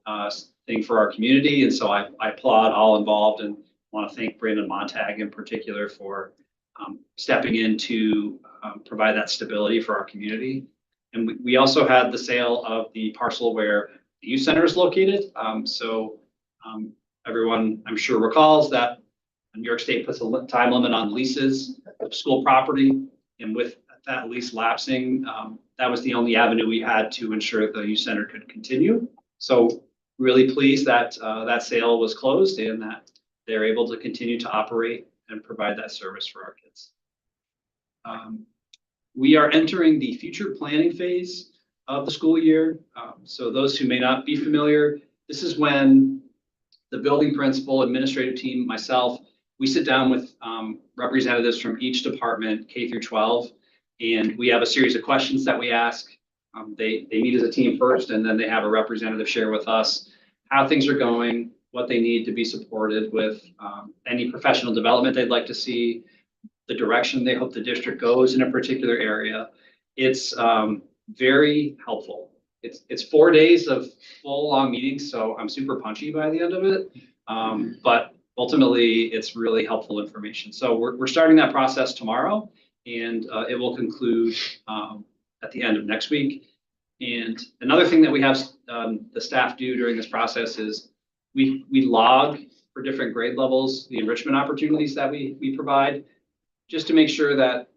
thing for our community. And so I applaud all involved and want to thank Brandon Montag in particular for stepping in to provide that stability for our community. And we also had the sale of the parcel where the youth center is located. So everyone, I'm sure, recalls that New York State puts a time limit on leases of school property. And with that lease lapsing, that was the only avenue we had to ensure the youth center could continue. So really pleased that that sale was closed and that they're able to continue to operate and provide that service for our kids. We are entering the future planning phase of the school year. So those who may not be familiar, this is when the building principal, administrative team, myself, we sit down with representatives from each department, K through 12, and we have a series of questions that we ask. They meet as a team first, and then they have a representative share with us how things are going, what they need to be supported with, any professional development they'd like to see, the direction they hope the district goes in a particular area. It's very helpful. It's 4 days of full long meetings, so I'm super punchy by the end of it. But ultimately, it's really helpful information. So we're starting that process tomorrow, and it will conclude at the end of next week. And another thing that we have the staff do during this process is we log for different grade levels the enrichment opportunities that we provide, just to make sure that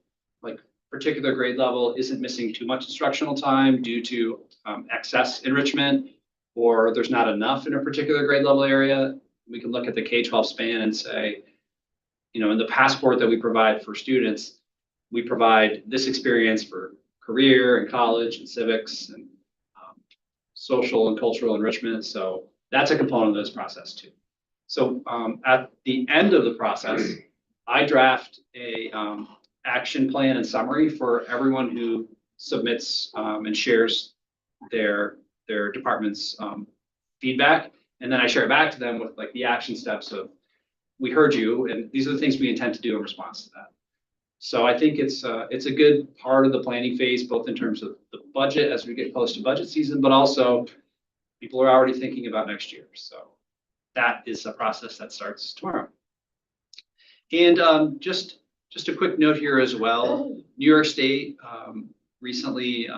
like particular grade level isn't missing too much instructional time due to excess enrichment, or there's not enough in a particular grade level area. We can look at the K-12 span and say, you know, in the passport that we provide for students, we provide this experience for career and college and civics and social and cultural enrichment. So that's a component of this process too. So at the end of the process, I draft a action plan and summary for everyone who submits and shares their department's feedback. And then I share it back to them with like the action steps of, we heard you, and these are the things we intend to do in response to that. So I think it's a good part of the planning phase, both in terms of the budget as we get close to budget season, but also people are already thinking about next year. So that is a process that starts tomorrow. And just a quick note here as well, New York State recently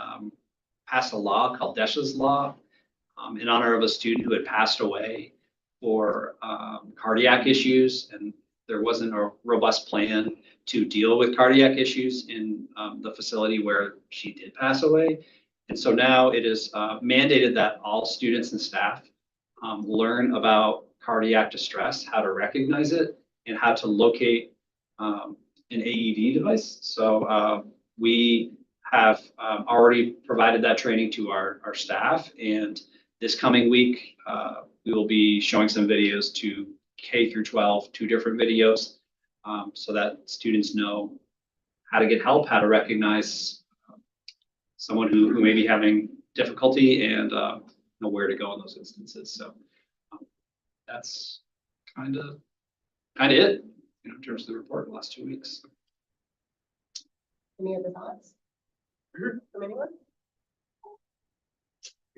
passed a law called Desch's Law in honor of a student who had passed away for cardiac issues, and there wasn't a robust plan to deal with cardiac issues in the facility where she did pass away. And so now it is mandated that all students and staff learn about cardiac distress, how to recognize it, and how to locate an AED device. So we have already provided that training to our staff, and this coming week, we will be showing some videos to K through 12, 2 different videos, so that students know how to get help, how to recognize someone who may be having difficulty, and know where to go in those instances. So that's kind of it, you know, in terms of the report in the last 2 weeks. Any other thoughts from anyone?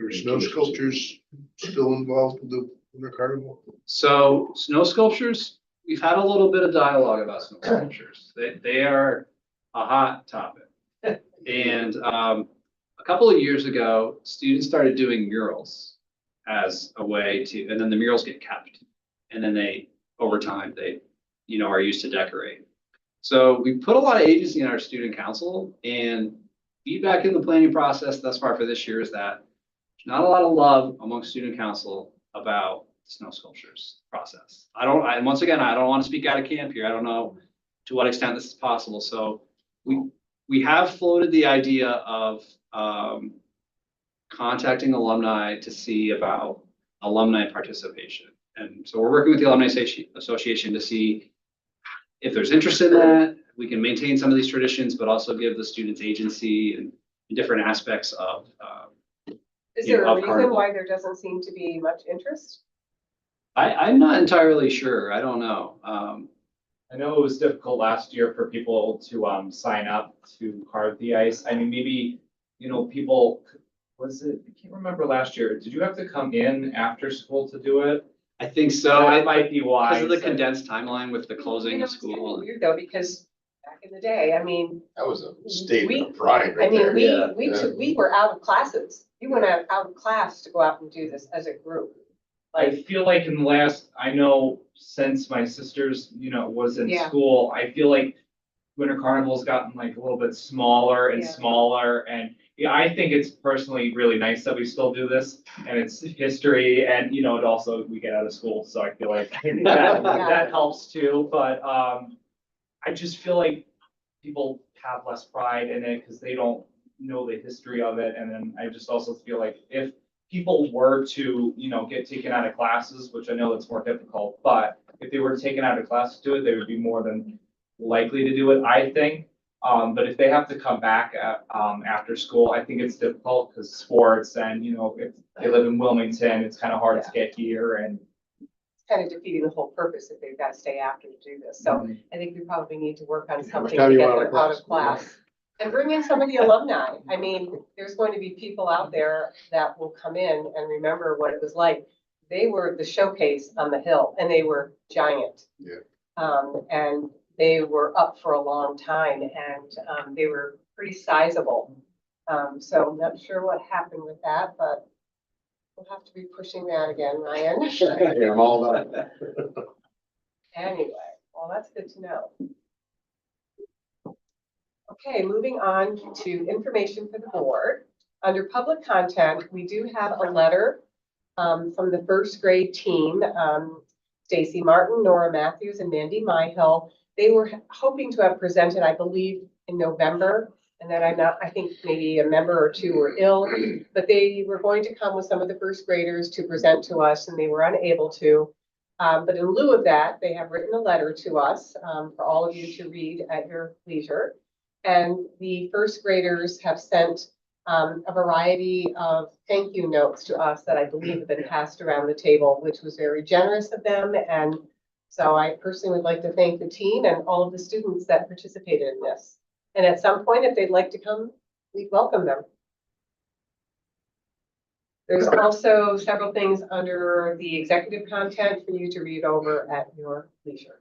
Are snow sculptures still involved in the carnival? So snow sculptures, we've had a little bit of dialogue about snow sculptures. They are a hot topic. And a couple of years ago, students started doing murals as a way to, and then the murals get kept. And then they, over time, they, you know, are used to decorate. So we put a lot of agency in our student council, and feedback in the planning process thus far for this year is that there's not a lot of love among student council about the snow sculptures process. And once again, I don't want to speak out of camp here. I don't know to what extent this is possible. So we have floated the idea of contacting alumni to see about alumni participation. And so we're working with the Alumni Association to see if there's interest in that. We can maintain some of these traditions, but also give the students agency and different aspects of Is there a reason carnival. why there doesn't seem to be much interest? I'm not entirely sure. I don't know. I know it was difficult last year for people to sign up to carve the ice. I mean, maybe, you know, people, I can't remember last year. Did you have to come in after school to do it? I think so. That might be why. Because of the condensed timeline with the closing You know, of it's kind of school. weird though, because back in the day, I mean, That was a statement of pride I right mean, there. we were out of classes. You went out of class to go out and do this as a group. I feel like in the last, I know since my sister's, you know, was in Yeah. school, I feel like Winter Carnival's gotten like a little bit smaller and Yeah. smaller, and yeah, I think it's personally really nice that we still do this, and it's history, and you know, it also, we get out of school, so I feel like that helps too, but, I just feel like people have less pride in it because they don't know the history of it, and then I just also feel like if people were to, you know, get taken out of classes, which I know that's more difficult, but if they were taken out of class to do it, they would be more than likely to do it, I think. But if they have to come back after school, I think it's difficult because sports and, you know, if they live in Wilmington, it's kind of hard to get here and. Kind of defeating the whole purpose if they've got to stay after to do this. So I think we probably need to work on something time to you get want them out out of of class. And bring in some of the alumni. I mean, there's going to be people out there that will come in and remember what it was like. They were the showcase on the hill and they were giant. Yeah. And they were up for a long time and they were pretty sizable. So I'm not sure what happened with that, but we'll have to be pushing that again, Ryan. Yeah, I'm all about it. Anyway, well, that's good to know. Okay, moving on to information for the board. Under public content, we do have a letter from the first grade team, Stacy Martin, Nora Matthews, and Mandy Myhill. They were hoping to have presented, I believe, in November, and then I think maybe a member or two were ill, but they were going to come with some of the first graders to present to us, and they were unable to. But in lieu of that, they have written a letter to us for all of you to read at your leisure. And the first graders have sent a variety of thank you notes to us that I believe have been passed around the table, which was very generous of them. And so I personally would like to thank the team and all of the students that participated in this. And at some point, if they'd like to come, we welcome them. There's also several things under the executive content for you to read over at your leisure.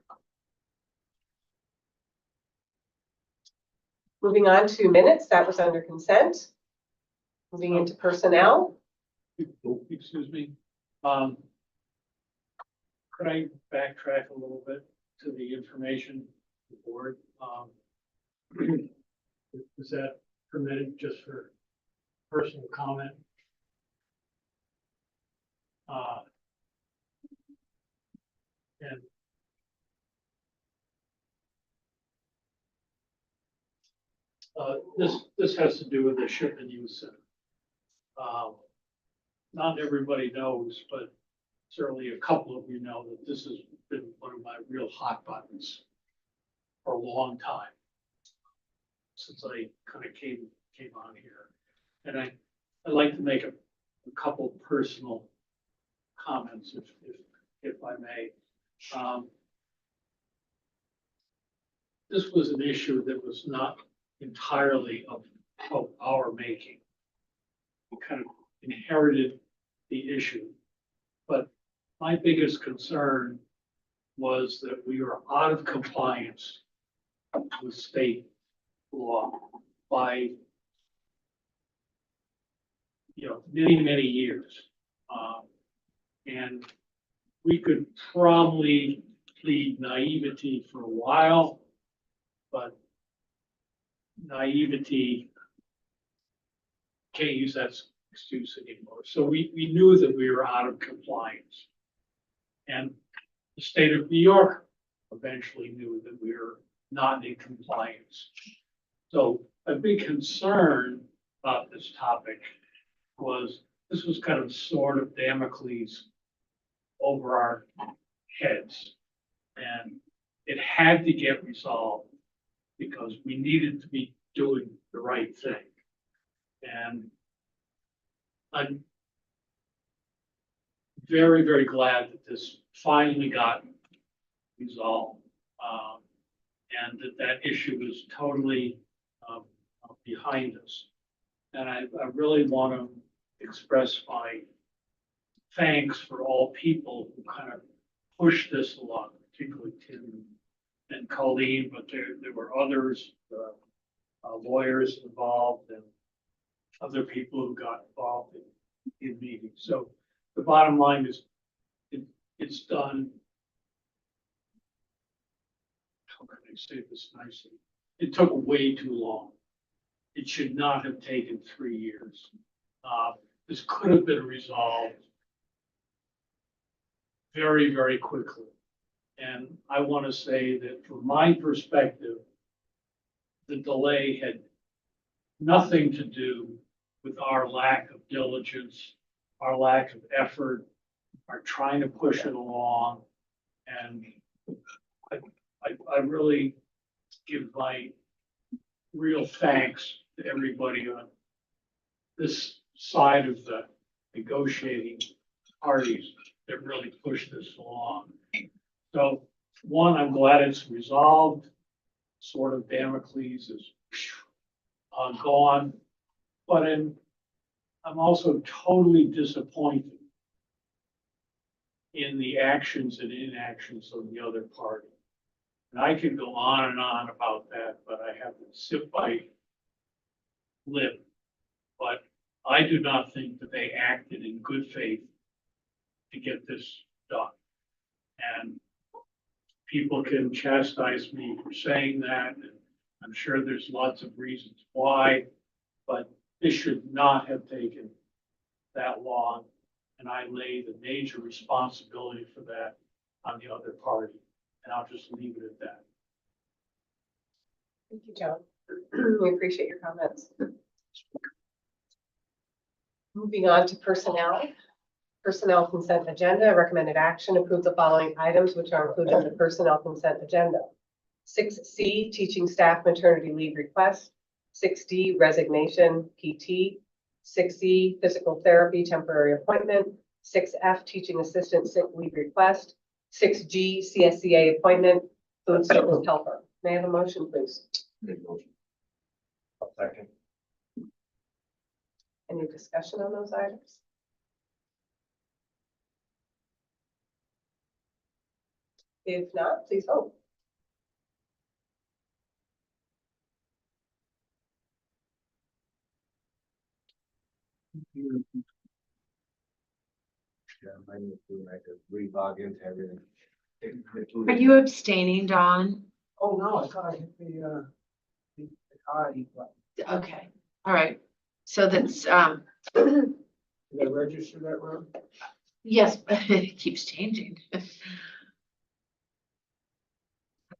Moving on to minutes, that was under consent. Moving into personnel. Excuse me. Could I backtrack a little bit to the information board? Is that permitted just for personal comment? And this has to do with the Ship and Youth Center. Not everybody knows, but certainly a couple of you know that this has been one of my real hot buttons for a long time, since I kind of came on here. And I'd like to make a couple personal comments if I may. This was an issue that was not entirely of our making. We kind of inherited the issue, but my biggest concern was that we were out of compliance with state law by, many years. And we could probably plead naivety for a while, but naivety, can't use that excuse anymore. So we knew that we were out of compliance. And the state of New York eventually knew that we were not in compliance. So a big concern about this topic was this was kind of sword of Damocles over our heads. And it had to get resolved because we needed to be doing the right thing. And I'm very, very glad that this finally got resolved. And that issue is totally behind us. And I really want to express my thanks for all people who kind of pushed this along, particularly Tim and Colleen, but there were others, lawyers involved and other people who got involved in meetings. So the bottom line is it's done. How can I say this nicely? it took way too long. It should not have taken 3 years. This could have been resolved very, very quickly. And I want to say that from my perspective, the delay had nothing to do with our lack of diligence, our lack of effort, our trying to push it along. And I really give my real thanks to everybody on this side of the negotiating parties that really pushed this along. So one, I'm glad it's resolved, sort of Damocles is gone, but I'm also totally disappointed in the actions and inactions of the other party. And I could go on and on about that, but I have to sit by lip. But I do not think that they acted in good faith to get this done. And people can chastise me for saying that, and I'm sure there's lots of reasons why, but this should not have taken that long. And I lay the major responsibility for that on the other party. And I'll just leave it at that. Thank you, John. We appreciate your comments. Moving on to personnel. Personnel consent agenda, recommended action, approve the following items which are included in the personnel consent agenda. 6C, teaching staff maternity leave request. 6D, resignation, PT. 6E, physical therapy temporary appointment. 6F, teaching assistant sick leave request. 6G, CSCA appointment, food service helper. May I have a motion, please? Make a motion. Second. Any discussion on those items? If not, please vote. Yeah, I need to like re-log into everything. Are you abstaining, Dawn? Oh, no, I thought I hit the I, but Okay, all right. So that's, did I register that wrong? yes, but it keeps changing. That's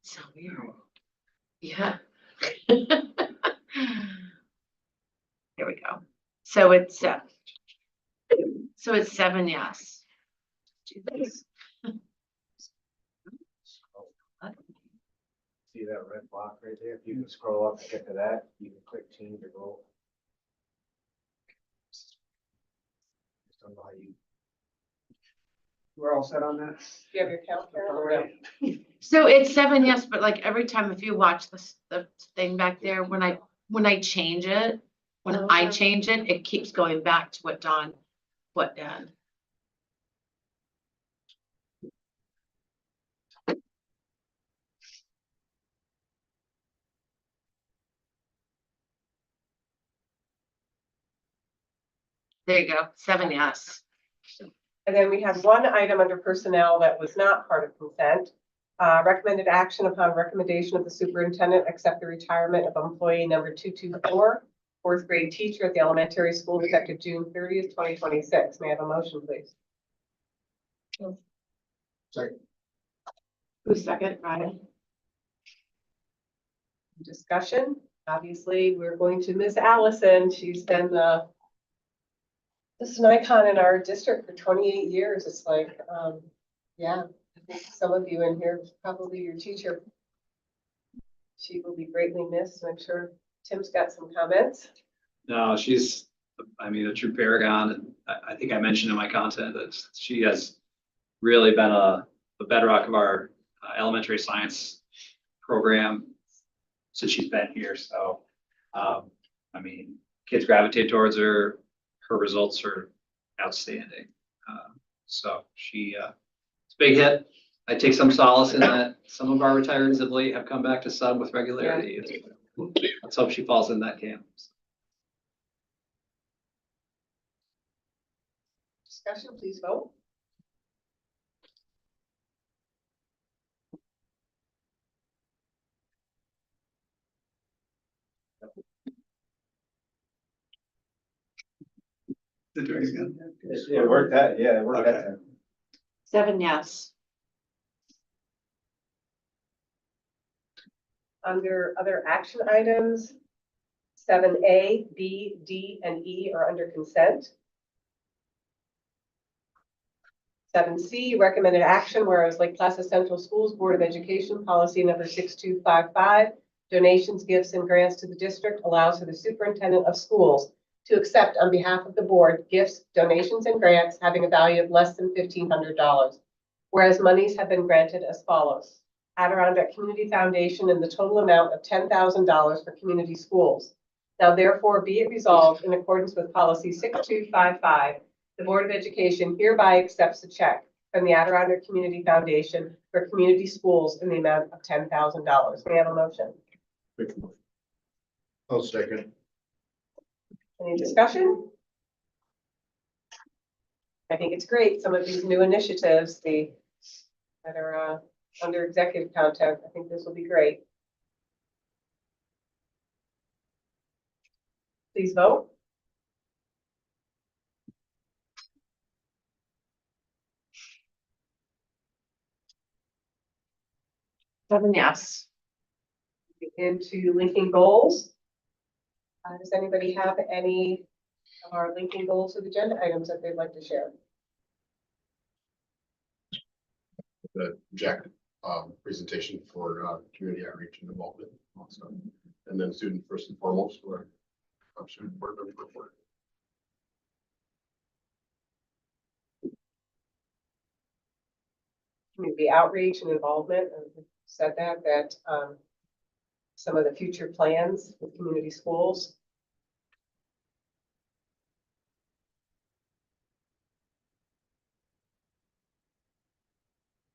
so weird. Yeah. Here we go. So it's 7 yes. Jesus. See that red block right there? If you can scroll up and get to that, you can click change your role. Just don't know how you. We're all set on that? Do you have your count there? Or no? So it's 7 yes, but like every time if you watch the thing back there, when I change it, it keeps going back to what Dawn put in. There you go, 7 yes. And then we had one item under personnel that was not part of consent. Recommended action upon recommendation of the superintendent, accept the retirement of employee number 224, fourth grade teacher at the elementary school effective June 30th, 2026. May I have a motion, please? Second. Who's second, Ryan? Discussion. Obviously, we're going to miss Allison. She's been just an icon in our district for 28 years. It's like, yeah, I think some of you in here, probably your teacher. She will be greatly missed. I'm sure Tim's got some comments. No, she's, I mean, a true paragon, and I think I mentioned in my content that she has really been the bedrock of our elementary science program since she's been here. So, I mean, kids gravitate towards her. Her results are outstanding. So she, it's a big hit. I take some solace in that some of our retirees of late have come back to sub with regularity. Let's hope she falls in that camp. Discussion, please vote. It worked out, yeah, it worked out. 7 yes. Under other action items, 7A, B, D, and E are under consent. 7C, recommended action, whereas Lake Placid Central Schools Board of Education Policy Number 6255, donations, gifts, and grants to the district allows for the superintendent of schools to accept on behalf of the board gifts, donations, and grants having a value of less than $1,500. Whereas monies have been granted as follows. Adirondack Community Foundation in the total amount of $10,000 for community schools. Now therefore be it resolved in accordance with policy 6255, the Board of Education hereby accepts a check from the Adirondack Community Foundation for community schools in the amount of $10,000. May I have a motion? Make a motion. I'll second. Any discussion? I think it's great. Some of these new initiatives, that are under executive content, I think this will be great. Please vote. Seven yes. Into linking goals. Does anybody have any of our linking goals with agenda items that they'd like to share? The Jack presentation for community outreach and involvement. Also. And then student first and foremost, or student board member report. Community outreach and involvement, and we said that some of the future plans with community schools.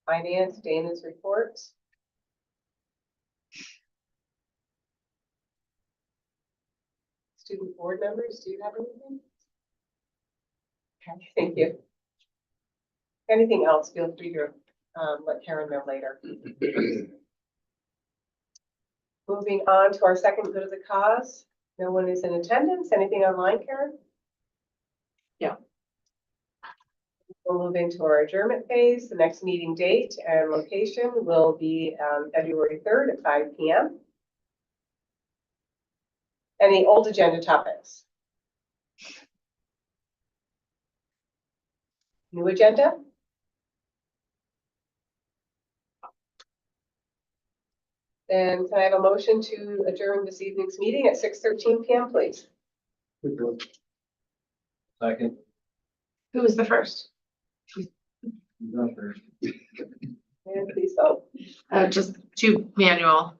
Finance, Dana's reports. Student board members, do you have anything? Okay, thank you. Anything else, feel free to let Karen know later. Moving on to our second good of the cause. No one is in attendance. Anything online, Karen? Yeah. We'll move into our adjournment phase. The next meeting date and location will be February 3rd at 5 p.m. Any old agenda topics? New agenda? Then can I have a motion to adjourn this evening's meeting at 6:13 p.m., please? Second. Who was the first? And please vote. Just to manual.